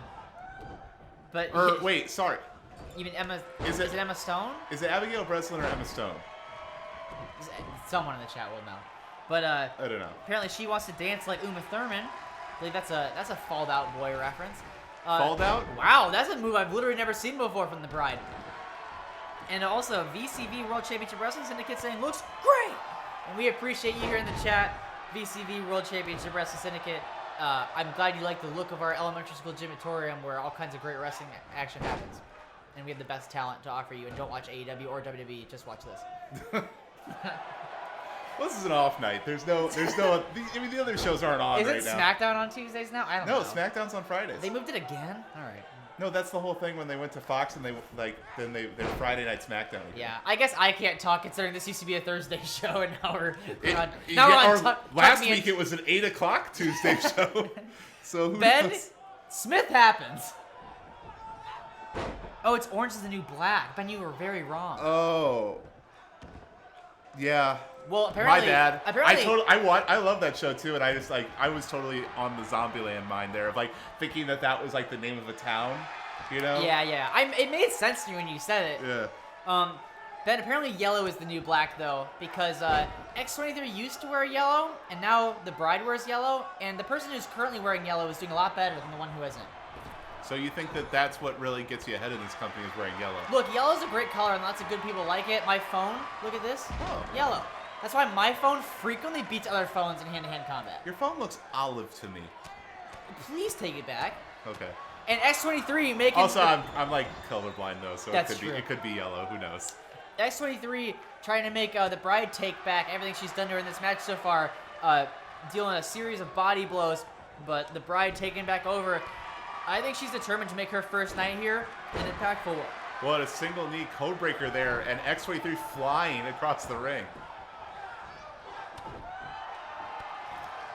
But wait, sorry. Even Emma. Is it Emma Stone? Is it Abigail Breslin or Emma Stone? Someone in the chat will know. But I don't know. Apparently she wants to dance like Uma Thurman. I believe that's a Falled Out Boy reference. Falled Out? Wow, that's a move I've literally never seen before from the bride. And also VCV World Championship Wrestling Syndicate saying looks great. And we appreciate you here in the chat, VCV World Championship Wrestling Syndicate. I'm glad you like the look of our elementary school gymatorium where all kinds of great wrestling action happens. And we have the best talent to offer you. And don't watch AEW or WWE, just watch this. Well, this is an off night. There's no. I mean, the other shows aren't on right now. Is it SmackDown on Tuesdays now? I don't know. No, SmackDown's on Fridays. They moved it again? All right. No, that's the whole thing when they went to Fox and their Friday Night SmackDown. Again. Yeah, I guess I can't talk considering this used to be a Thursday show and now we're on. Last week it was an 8 o'clock Tuesday show. So who Ben knows? Smith happens. Oh, it's Orange is the New Black. Ben, you were very wrong. Oh. Yeah. Well, apparently, my bad. Apparently, I love that show too, and I was totally on the Zombieland mind there of thinking that was the name of a town, you know? Yeah. It made sense to me when you said it. Yeah. Ben, apparently yellow is the new black though, because X23 used to wear yellow, and now the bride wears yellow, and the person who's currently wearing yellow is doing a lot better than the one who isn't. So you think that's what really gets you ahead in this company is wearing yellow? Look, yellow's a great color, and lots of good people like it. My phone, look at this, yellow. That's why my phone frequently beats other phones in hand-to-hand combat. Your phone looks olive to me. Please take it back. Okay. And X23 making... Also, I'm colorblind though, so That's it could be yellow. Who knows? X23 trying to make the bride take back everything she's done during this match so far, dealing a series of body blows, but the bride taking back over. I think she's determined to make her first night here an impactful one. Well, a single knee codebreaker there, and X23 flying across the ring.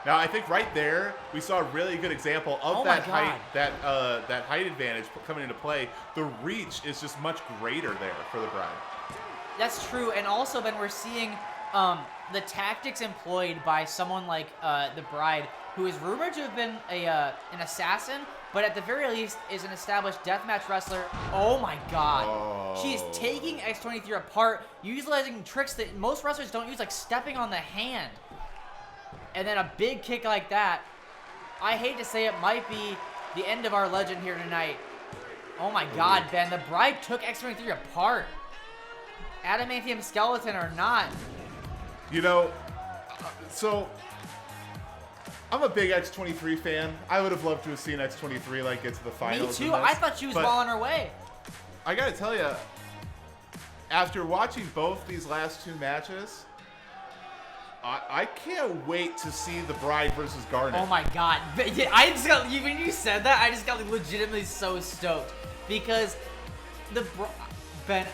Now, I think right there we saw a really good example of that height, that height advantage coming into play. The reach is just much greater there for the bride. That's true, and also then we're seeing the tactics employed by someone like the bride, who is rumored to have been an assassin, but at the very least is an established deathmatch wrestler. Oh my God. Oh. She is taking X23 apart, utilizing tricks that most wrestlers don't use, like stepping on the hand. And then a big kick like that. I hate to say it might be the end of our legend here tonight. Oh my God, Ben, the bride took X23 apart. Adamantium skeleton or not. You know, so I'm a big X23 fan. I would have loved to have seen X23 get to the finals. Me too. I thought she was well on her way. I gotta tell you, after watching both these last two matches, I can't wait to see the bride versus Garnet. Oh my God. I just got, when you said that, I just got legitimately so stoked. Because Ben,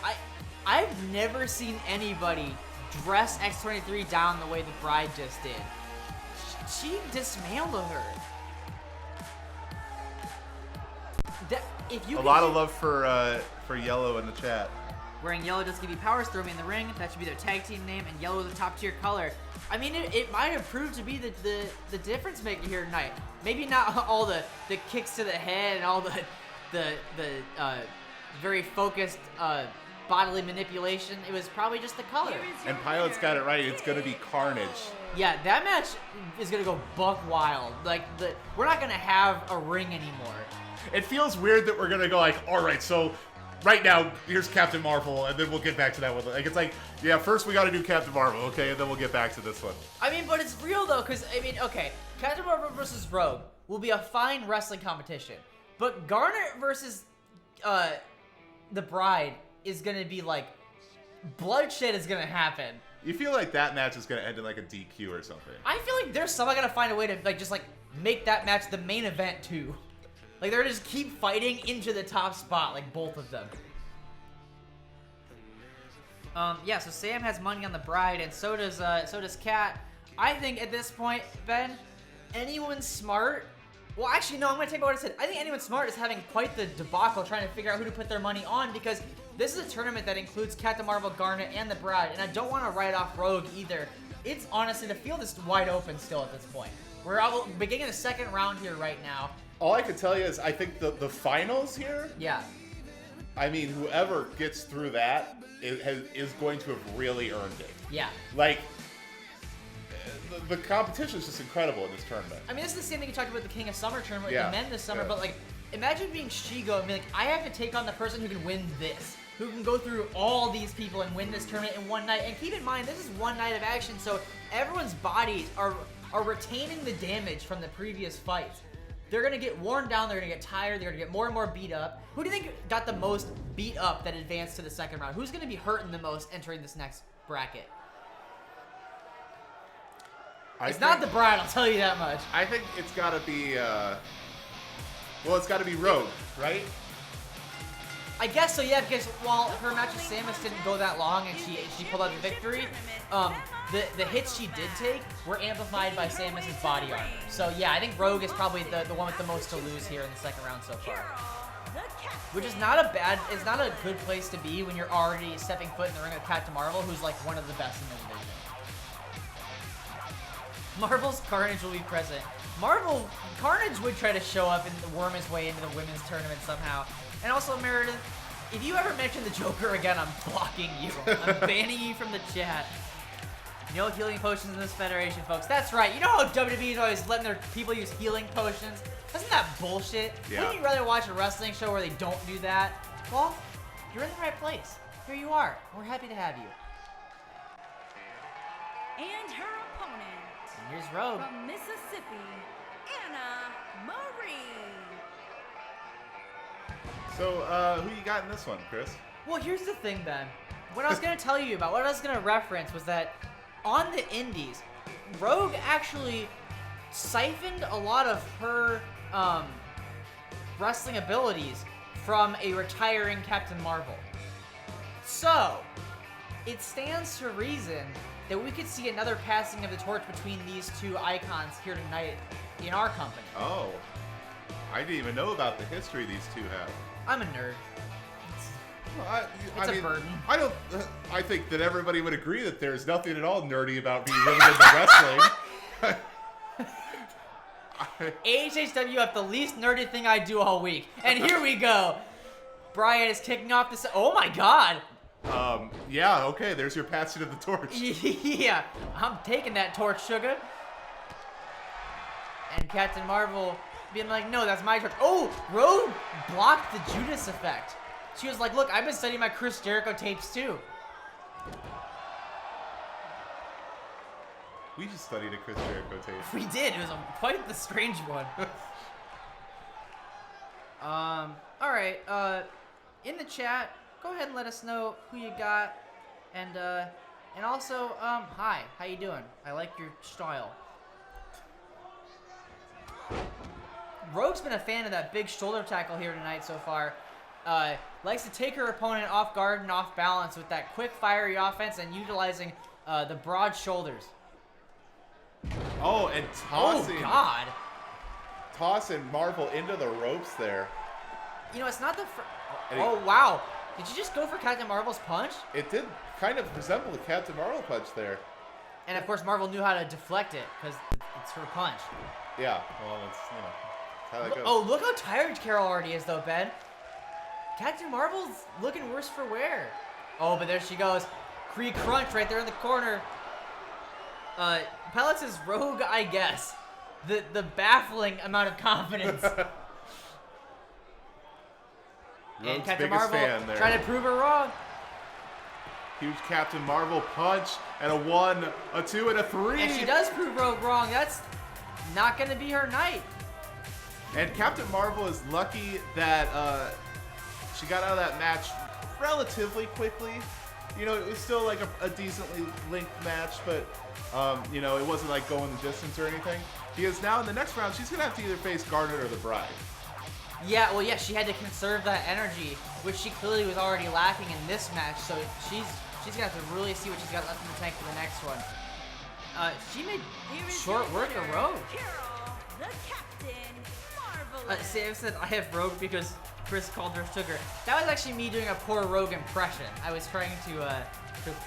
I've never seen anybody dress X23 down the way the bride just did. She dismantled her. A lot of love for Yellow in the chat. Wearing yellow does give you powers, throw me in the ring. That should be their tag team name, and yellow is a top tier color. I mean, it might have proved to be the difference maker here tonight. Maybe not all the kicks to the head and all the very focused bodily manipulation. It was probably just the color. And Pilot's got it right. It's going to be carnage. Yeah, that match is going to go buck wild. We're not going to have a ring anymore. It feels weird that we're going to go all right, so right now, here's Captain Marvel, and then we'll get back to that one. It's yeah, first we got to do Captain Marvel, okay, and then we'll get back to this one. I mean, but it's real, though, because, okay, Captain Marvel versus Rogue will be a fine wrestling competition, but Garnet versus the bride is going to be, bloodshed is going to happen. You feel like that match is going to end in, a DQ or something. I feel like they're somehow going to find a way to, just make that match the main event, too. They're going to just keep fighting into the top spot, both of them. Yeah, so Sam has money on the bride, and so does Kat. I think at this point, Ben, anyone smart... Well, actually, no, I'm going to take back what I said. I think anyone smart is having quite the debacle trying to figure out who to put their money on, because this is a tournament that includes Captain Marvel, Garnet, and the bride, and I don't want to write off Rogue either. It's honestly, the field is wide open still at this point. We're beginning the second round here right now. All I can tell you is I think the finals here, yeah. I mean, whoever gets through that is going to have really earned it. Yeah. The competition is just incredible in this tournament. I mean, this is the same thing you talked about the King of Summer tournament with the men this summer, but imagine being Shigo and being I have to take on the person who can win this, who can go through all these people and win this tournament in one night. And keep in mind, this is one night of action, so everyone's bodies are retaining the damage from the previous fights. They're going to get worn down, they're going to get tired, they're going to get more and more beat up. Who do you think got the most beat up that advanced to the second round? Who's going to be hurting the most entering this next bracket? It's not the bride, I'll tell you that much. I think it's got to be, it's got to be Rogue, right? I guess so, yeah, because while her match with Samus didn't go that long and she pulled out the victory, the hits she did take were amplified by Samus's body armor. So yeah, I think Rogue is probably the one with the most to lose here in the second round so far. Which is not it's not a good place to be when you're already stepping foot in the ring with Captain Marvel, who's like one of the best in the division. Marvel's Carnage will be present. Carnage would try to show up and worm his way into the women's tournament somehow. And also, Meredith, if you ever mention the Joker again, I'm blocking you. I'm banning you from the chat. No healing potions in this federation, folks. That's right. You know how WWE is always letting their people use healing potions? Isn't that bullshit? Yeah. Wouldn't you rather watch a wrestling show where they don't do that? Well, you're in the right place. Here you are. We're happy to have you. And her opponent. And here's Rogue. From Mississippi, Anna Marie. So, who you got in this one, Chris? Well, here's the thing, Ben. What I was going to tell you about, what I was going to reference was that on the indies, Rogue actually siphoned a lot of her wrestling abilities from a retiring Captain Marvel. So, it stands to reason that we could see another passing of the torch between these two icons here tonight in our company. Oh, I didn't even know about the history these two have. I'm a nerd. Well, It's a burden. I think that everybody would agree that there's nothing at all nerdy about being really into wrestling. AHHW have the least nerdy thing I do all week. And here we go. Brian is kicking off this. Oh my god. Yeah, okay, there's your passing of the torch. Yeah, I'm taking that torch, sugar. And Captain Marvel being like, no, that's my torch. Oh, Rogue blocked the Judas effect. She was like, look, I've been studying my Chris Jericho tapes too. We just studied a Chris Jericho tape. We did. It was quite the strange one. All right. In the chat, go ahead and let us know who you got, and also, hi, how you doing? I like your style. Rogue's been a fan of that big shoulder tackle here tonight so far. Likes to take her opponent off guard and off balance with that quick, fiery offense and utilizing the broad shoulders. Oh, and tossing. Oh, God. Tossing Marvel into the ropes there. You know, it's not the oh, wow. Did you just go for Captain Marvel's punch? It did kind of resemble the Captain Marvel punch there. And, of course, Marvel knew how to deflect it because it's her punch. Yeah, well, that's, that's how that goes. Oh, look how tired Carol already is, though, Ben. Captain Marvel's looking worse for wear. Oh, but there she goes. Kree Crunch right there in the corner. Pellets is Rogue, I guess. The baffling amount of confidence. And Captain Marvel trying to prove her wrong. Huge Captain Marvel punch, and a 1, a 2, and a 3. And she does prove Rogue wrong. That's not going to be her night. And Captain Marvel is lucky that she got out of that match relatively quickly. You know, it was still like a decently linked match, but, you know, it wasn't like going the distance or anything. Because now in the next round, she's going to have to either face Garnet or the Bride. Yeah, well, yeah, she had to conserve that energy, which she clearly was already lacking in this match, so she's going to have to really see what she's got left in the tank for the next one. She made short work of Rogue. Sam said, I have Rogue because Chris called her sugar. That was actually me doing a poor Rogue impression. I was trying to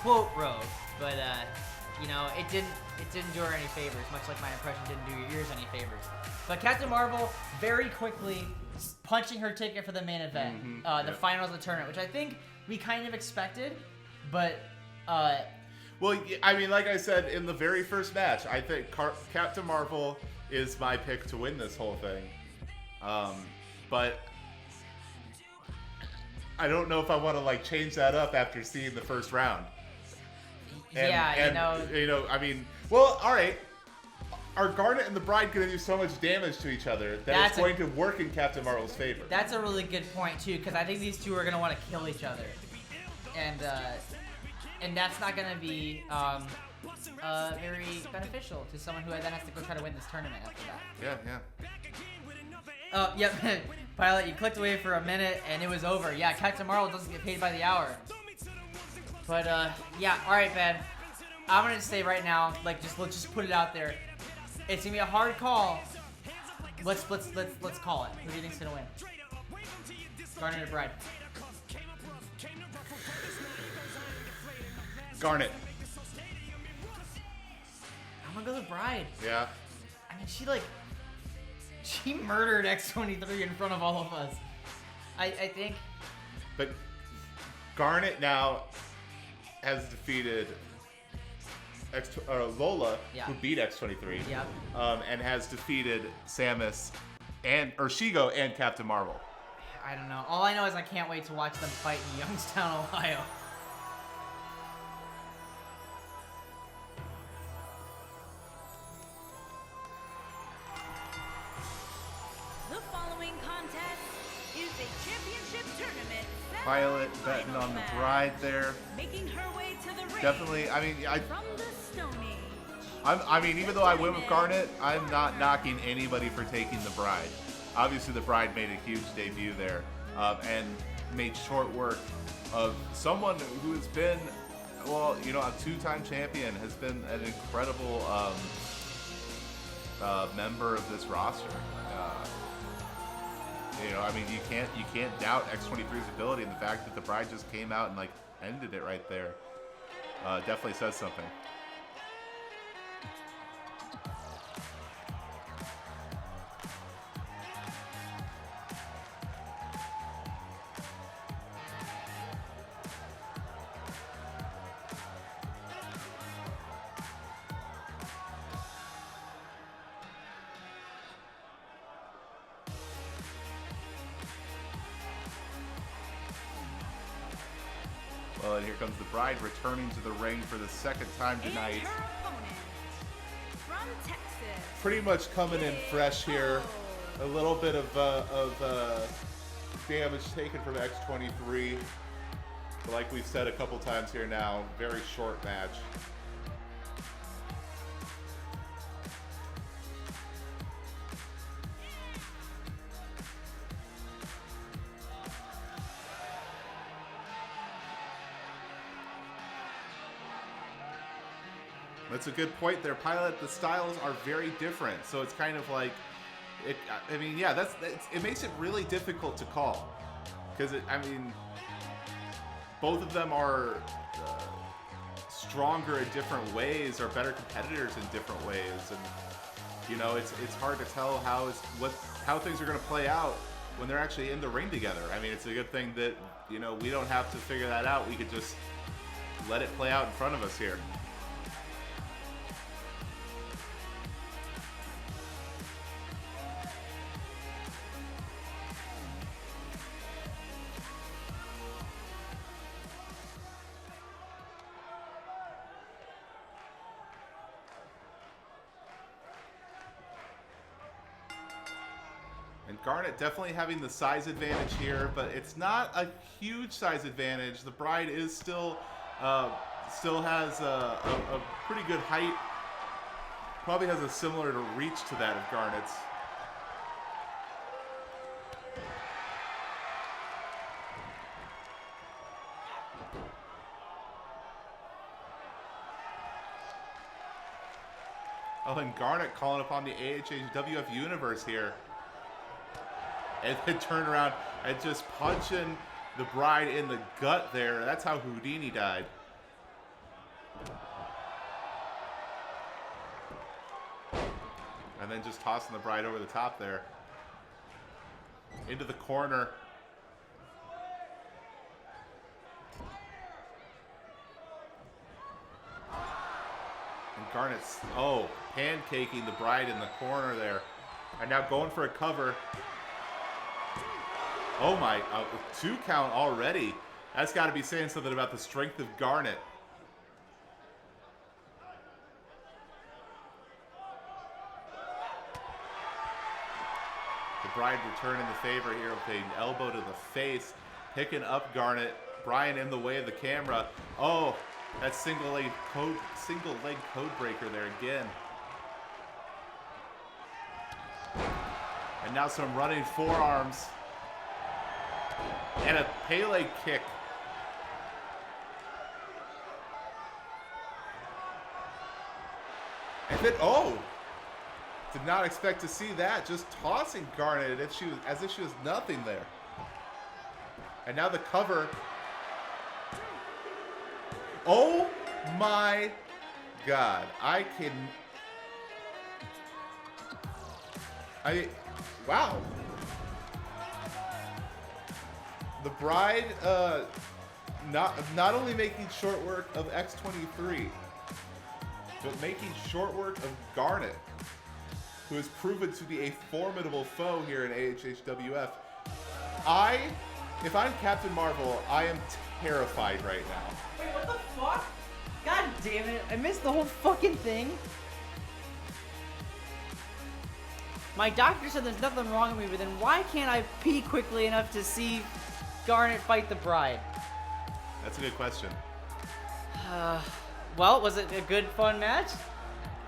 quote Rogue, but, you know, it didn't do her any favors, much like my impression didn't do yours any favors. But Captain Marvel very quickly punching her ticket for the main event, the finals of the tournament, which I think we kind of expected, but... Well, I mean, like I said in the very first match, I think Captain Marvel is my pick to win this whole thing. But I don't know if I want to, like, change that up after seeing the first round. You know, I mean, well, all right. Are Garnet and the Bride going to do so much damage to each other that it's going to work in Captain Marvel's favor? That's a really good point, too, because I think these two are going to want to kill each other. And that's not going to be very beneficial to someone who then has to go try to win this tournament after that. Yeah. Oh, yep. Pilot, you clicked away for a minute and it was over. Yeah, Captain Marvel doesn't get paid by the hour. But yeah, all right, Ben. I'm gonna say right now, like, let's just put it out there. It's gonna be a hard call. Let's call it. Who do you think's gonna win? Garnet or Bride? Garnet. I'm gonna go with Bride. Yeah. I mean, she murdered X-23 in front of all of us. I think. But Garnet now has defeated Lola, Yeah. who beat X-23, Yeah. and has defeated Samus Shigo and Captain Marvel. I don't know. All I know is I can't wait to watch them fight in Youngstown, Ohio. The following contest is a championship tournament. Pilot betting on the Bride there. Making her way to the ring. Definitely. I mean, From the Stone Age. I mean, even though I went with Garnet, I'm not knocking anybody for taking the Bride. Obviously, the Bride made a huge debut there, and made short work of someone who has been, well, you know, a two-time champion, has been an incredible member of this roster. You know, I mean, you can't doubt X-23's ability, and the fact that the Bride just came out and like ended it right there definitely says something. Well, and here comes the Bride returning to the ring for the second time tonight. And her opponent from Texas. Pretty much coming in fresh here. A little bit of damage taken from X-23. But like we've said a couple times here now, very short match. That's a good point there, Pilot. The styles are very different, so it's kind of like, I mean, yeah, it makes it really difficult to call, because I mean, both of them are stronger in different ways, or better competitors in different ways, and you know, it's hard to tell how things are going to play out when they're actually in the ring together. I mean, it's a good thing that, you know, we don't have to figure that out. We could just let it play out in front of us here. And Garnet definitely having the size advantage here, but it's not a huge size advantage. The Bride is still has a pretty good height. Probably has a similar reach to that of Garnet's. Oh, and Garnet calling upon the AHHWF universe here. And then turn around and just punching the Bride in the gut there. That's how Houdini died. And then just tossing the Bride over the top there. Into the corner. And Garnet's, pancaking the Bride in the corner there. And now going for a cover. Oh my, 2 count already. That's got to be saying something about the strength of Garnet. The Bride returning the favor here with an elbow to the face. Picking up Garnet. Brian in the way of the camera. Oh, that single leg code breaker there again. And now some running forearms. And a Pele kick. And then, did not expect to see that. Just tossing Garnet as if she was nothing there. And now the cover. Oh my God. Wow. The Bride, not only making short work of X23, but making short work of Garnet, who has proven to be a formidable foe here in AHHWF. If I'm Captain Marvel, I am terrified right now. Wait, what the fuck? God damn it. I missed the whole fucking thing. My doctor said there's nothing wrong with me, but then why can't I pee quickly enough to see Garnet fight the Bride? That's a good question. Well, was it a good, fun match?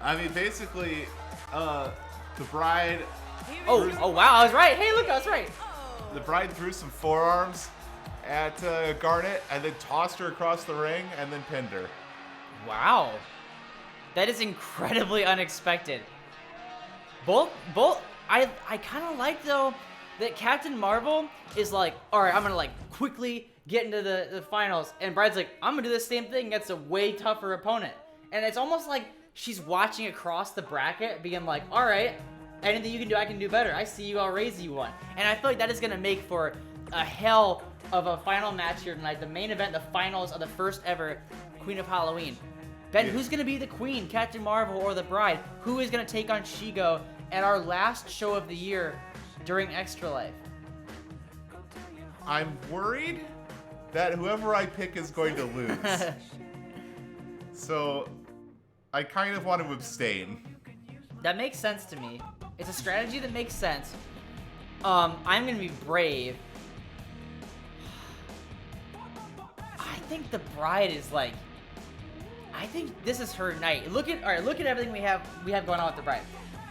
I mean, basically, the Bride... Oh, wow, I was right. Hey, look, I was right. The Bride threw some forearms at Garnet and then tossed her across the ring and then pinned her. Wow. That is incredibly unexpected. I kind of like, though, that Captain Marvel is like, all right, I'm going to, like, quickly get into the finals. And Bride's like, I'm going to do the same thing against a way tougher opponent. And it's almost like she's watching across the bracket, being like, all right, anything you can do, I can do better. I see you, I'll raise you one. And I feel like that is going to make for a hell of a final match here tonight. The main event, the finals of the first ever Queen of Halloween. Ben, who's going to be the Queen, Captain Marvel or the Bride? Who is going to take on Shigo at our last show of the year during Extra Life? I'm worried that whoever I pick is going to lose. So I kind of want to abstain. That makes sense to me. It's a strategy that makes sense. I'm going to be brave. I think the Bride is like... I think this is her night. Look at everything we have going on with the Bride.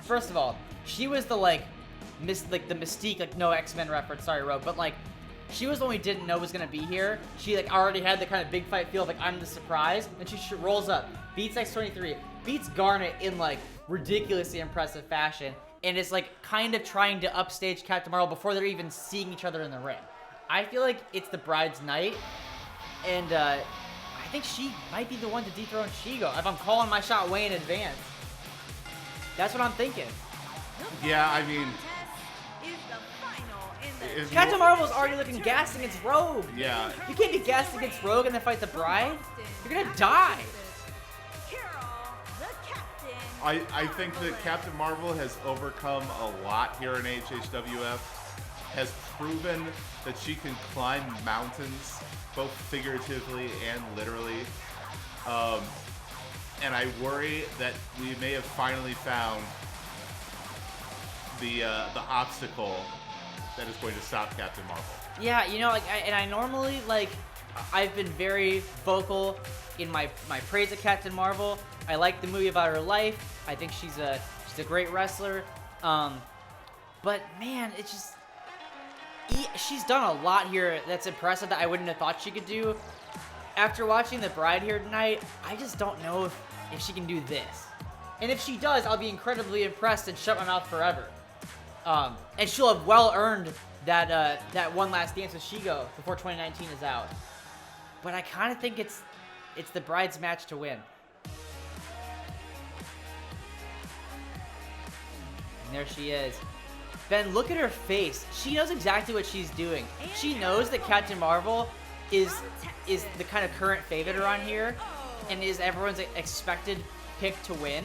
First of all, she was the the Mystique, no X-Men reference, sorry Rogue, but she was the one we didn't know was gonna be here. She already had the kind of big fight feel of I'm the surprise, and she rolls up, beats X23, beats Garnet in ridiculously impressive fashion, and is kind of trying to upstage Captain Marvel before they're even seeing each other in the ring. I feel like it's the Bride's night, and I think she might be the one to dethrone Shigo if I'm calling my shot way in advance. That's what I'm thinking. Yeah, I mean... Captain Marvel's already looking gassed against Rogue. Yeah. You can't be gassed against Rogue and then fight the Bride. You're gonna die. I think that Captain Marvel has overcome a lot here in HHWF, has proven that she can climb mountains, both figuratively and literally. And I worry that we may have finally found the obstacle that is going to stop Captain Marvel. Yeah, I normally, I've been very vocal in my praise of Captain Marvel. I like the movie about her life. I think she's a great wrestler. But man, it's just... she's done a lot here that's impressive that I wouldn't have thought she could do. After watching the Bride here tonight, I just don't know if she can do this. And if she does, I'll be incredibly impressed and shut my mouth forever. And she'll have well earned that one last dance with Shigo before 2019 is out. But I kind of think it's the Bride's match to win. And there she is. Ben, look at her face. She knows exactly what she's doing. She knows that Captain Marvel is the kind of current favorite around here and is everyone's expected pick to win.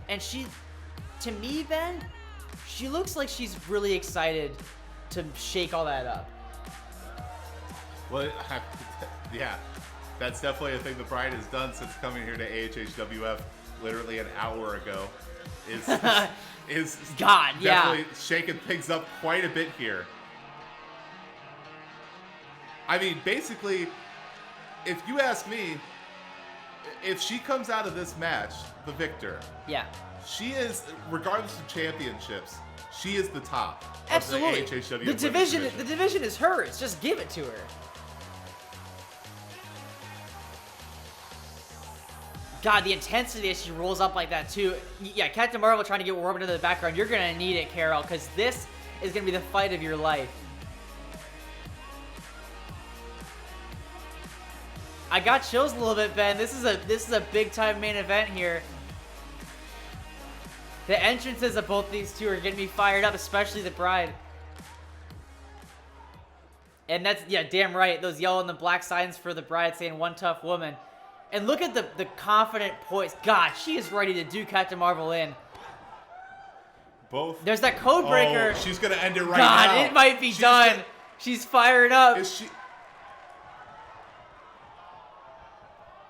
And to me, Ben, she looks like she's really excited to shake all that up. Well, yeah, that's definitely a thing the Bride has done since coming here to AHHWF literally an hour ago. Is God, definitely yeah, shaking things up quite a bit here. I mean, basically, if you ask me, if she comes out of this match the victor, yeah, She is, regardless of championships, she is the top. Absolutely. Of the AHHW The division, division. the division is hers. Just give it to her. God, the intensity as she rolls up like that too. Yeah, Captain Marvel trying to get warmed into the background. You're gonna need it, Carol, because this is gonna be the fight of your life. I got chills a little bit, Ben. This is a big time main event here. The entrances of both these two are getting me fired up, especially the bride. And that's, yeah, damn right. Those yellow and the black signs for the bride saying one tough woman. And look at the confident poise. God, she is ready to do Captain Marvel in. Both. There's that code breaker. Oh, she's going to end it right now. God, it might be done. She's fired up. Is she?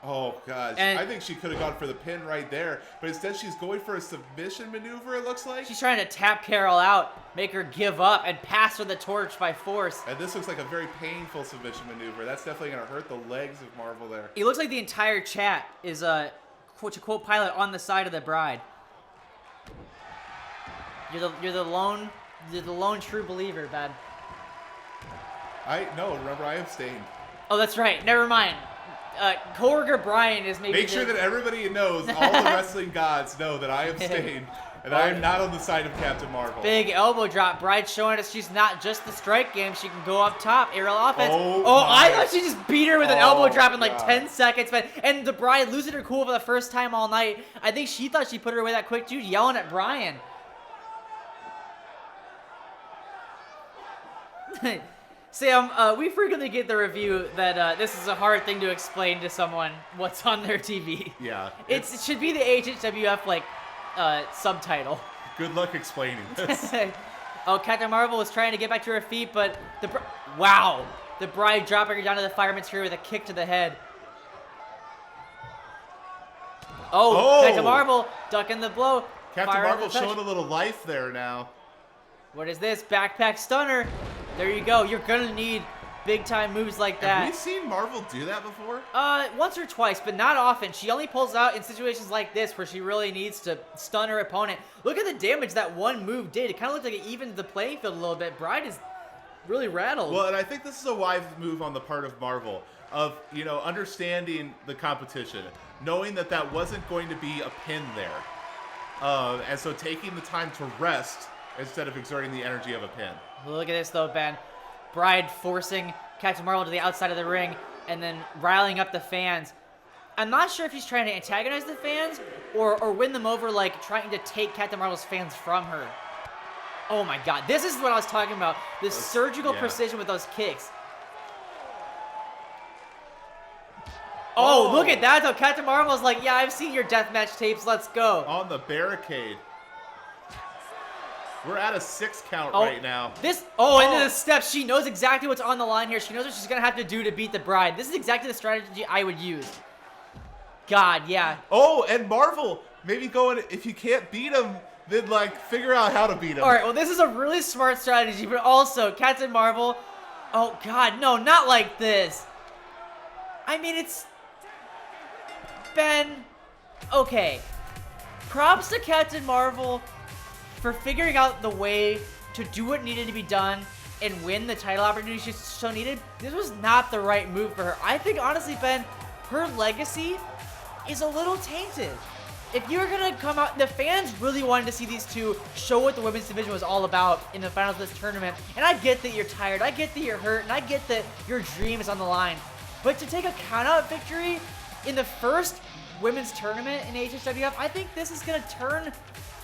Oh, gosh. And I think she could have gone for the pin right there. But instead, she's going for a submission maneuver, it looks like. she's trying to tap Carol out, make her give up, and pass her the torch by force. And this looks like a very painful submission maneuver. That's definitely going to hurt the legs of Marvel there. It looks like the entire chat is, to quote Pilot, on the side of the bride. You're the lone true believer, Ben. Remember, I abstained. Oh, that's right. Never mind. Coworker Brian is maybe. Make sure that everybody knows, all the wrestling gods know that I abstained, and I am not on the side of Captain Marvel. Big elbow drop. Bride showing us she's not just the strike game. She can go up top. Aerial offense. I thought she just beat her with an elbow drop in like 10 seconds. And the bride losing her cool for the first time all night. I think she thought she put her away that quick too, yelling at Brian. Sam, we frequently get the review that this is a hard thing to explain to someone what's on their TV. Yeah. It should be the AHHWF, like, subtitle. Good luck explaining this. Oh, Captain Marvel was trying to get back to her feet, but wow. The bride dropping her down to the fireman's fury with a kick to the head. Oh, Captain Marvel ducking the blow. Captain Marvel showing a little life there now. What is this? Backpack stunner. There you go. You're gonna need big time moves like that. Have we seen Marvel do that before? Once or twice, but not often. She only pulls out in situations like this where she really needs to stun her opponent. Look at the damage that one move did. It kind of looked like it evened the playing field a little bit. Bride is really rattled. Well, and I think this is a wise move on the part of Marvel of, understanding the competition, knowing that that wasn't going to be a pin there. And so taking the time to rest instead of exerting the energy of a pin. Look at this, though, Ben. Bride forcing Captain Marvel to the outside of the ring and then riling up the fans. I'm not sure if he's trying to antagonize the fans or win them over, like trying to take Captain Marvel's fans from her. Oh, my God. This is what I was talking about. The surgical precision with those kicks. Oh, look at that, though. Captain Marvel's like, yeah, I've seen your deathmatch tapes. Let's go. On the barricade. We're at a 6 count right now. Into the steps. She knows exactly what's on the line here. She knows what she's going to have to do to beat the bride. This is exactly the strategy I would use. God, yeah. Oh, and Marvel maybe going, if you can't beat him, then, figure out how to beat him. All right, well, this is a really smart strategy, but also, Captain Marvel, oh, God, no, not like this. I mean, it's... Ben, okay. Props to Captain Marvel for figuring out the way to do what needed to be done and win the title opportunity she so needed. This was not the right move for her. I think, honestly, Ben, her legacy is a little tainted. If you were going to come out, the fans really wanted to see these two show what the women's division was all about in the finals of this tournament. And I get that you're tired, I get that you're hurt, and I get that your dream is on the line. But to take a count-out victory in the first women's tournament in AHHWF, I think this is going to turn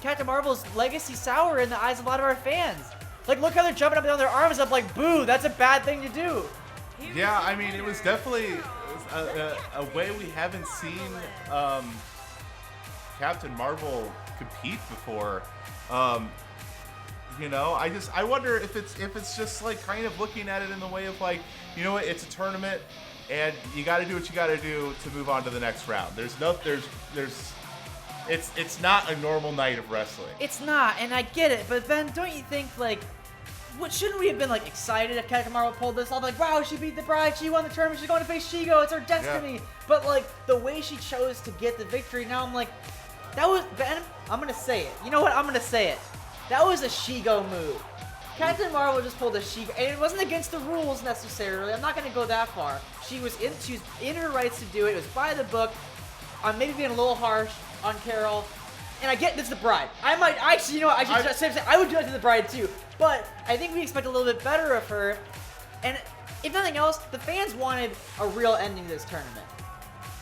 Captain Marvel's legacy sour in the eyes of a lot of our fans. Like, look how they're jumping up and down their arms up like, boo, that's a bad thing to do. Yeah, I mean, it was definitely a way we haven't seen Captain Marvel compete before. I wonder if it's just kind of looking at it in the way of what, it's a tournament and you got to do what you got to do to move on to the next round. It's not a normal night of wrestling. It's not, and I get it, but then don't you think, what shouldn't we have been, excited if Captain Marvel pulled this off? Wow, she beat the bride, she won the tournament, she's going to face Shigo, it's her destiny. Yeah. But, the way she chose to get the victory, now I'm like, That was, Ben, I'm gonna say it. You know what? I'm gonna say it. That was a Shigo move. Captain Marvel just pulled a Shigo, and it wasn't against the rules necessarily. I'm not gonna go that far. She was in her rights to do it. It was by the book. I'm maybe being a little harsh on Carol, and I get this is the bride. I might actually, you know what? I should just say I would do it to the bride too. But I think we expect a little bit better of her, and if nothing else, the fans wanted a real ending to this tournament.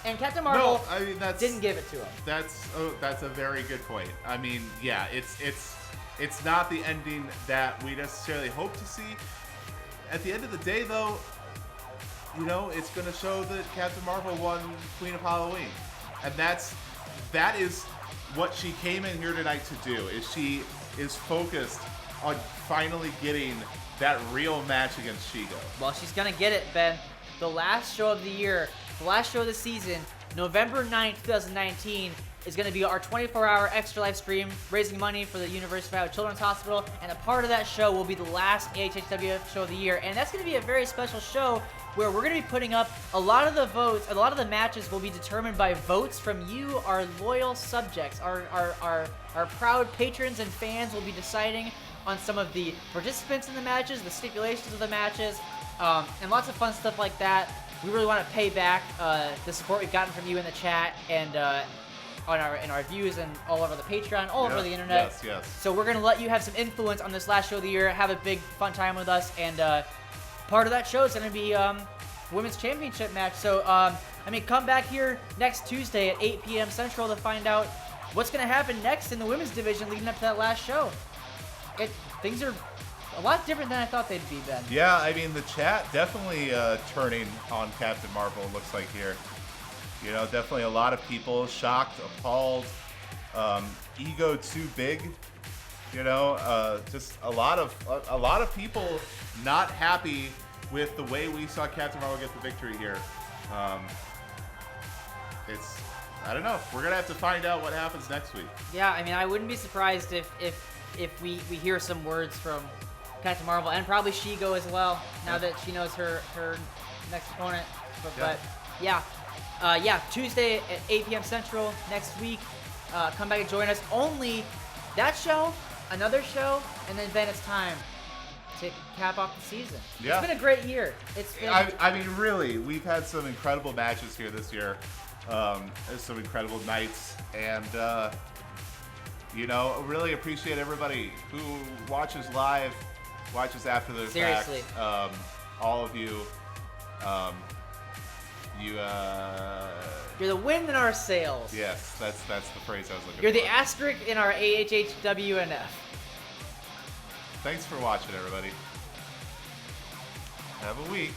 And Captain Marvel didn't give it to him. That's a very good point. I mean, yeah, it's not the ending that we necessarily hope to see. At the end of the day, though, you know, it's going to show that Captain Marvel won Queen of Halloween, and that is what she came in here tonight to do. Is she is focused on finally getting that real match against Shigo. Well, she's gonna get it, Ben. The last show of the year. The last show of the season, November 9th, 2019, is going to be our 24-hour extra live stream raising money for the University of Iowa Children's Hospital, and a part of that show will be the last AHHW show of the year, and that's going to be a very special show where we're going to be putting up a lot of the votes, a lot of the matches will be determined by votes from you, our loyal subjects, our proud patrons and fans will be deciding on some of the participants in the matches, the stipulations of the matches, and lots of fun stuff like that. We really want to pay back the support we've gotten from you in the chat and in our views and all over the Patreon, all over the internet. Yes. So we're gonna let you have some influence on this last show of the year. Have a big fun time with us, and part of that show is gonna be women's championship match. So come back here next Tuesday at 8 p.m. Central to find out what's gonna happen next in the women's division leading up to that last show. Things are a lot different than I thought they'd be, Ben. Yeah, I mean, the chat definitely turning on Captain Marvel, looks like here. You know, definitely a lot of people shocked, appalled, ego too big. You know, just a lot of people not happy with the way we saw Captain Marvel get the victory here. I don't know. We're gonna have to find out what happens next week. Yeah, I mean, I wouldn't be surprised if we hear some words from Captain Marvel, and probably Shigo as well, now that she knows her next opponent. But Tuesday at 8 p.m. Central next week. Come back and join us. Only that show, another show, and then it's time to cap off the season. Yeah. It's been a great year. It's been. I mean, really, we've had some incredible matches here this year. Some incredible nights, and you know, really appreciate everybody who watches live. Watches after the Seriously. fact. All of you. You're the wind in our sails. Yes, that's the phrase I was looking for. You're the asterisk in our AHHWNF. Thanks for watching, everybody. Have a week.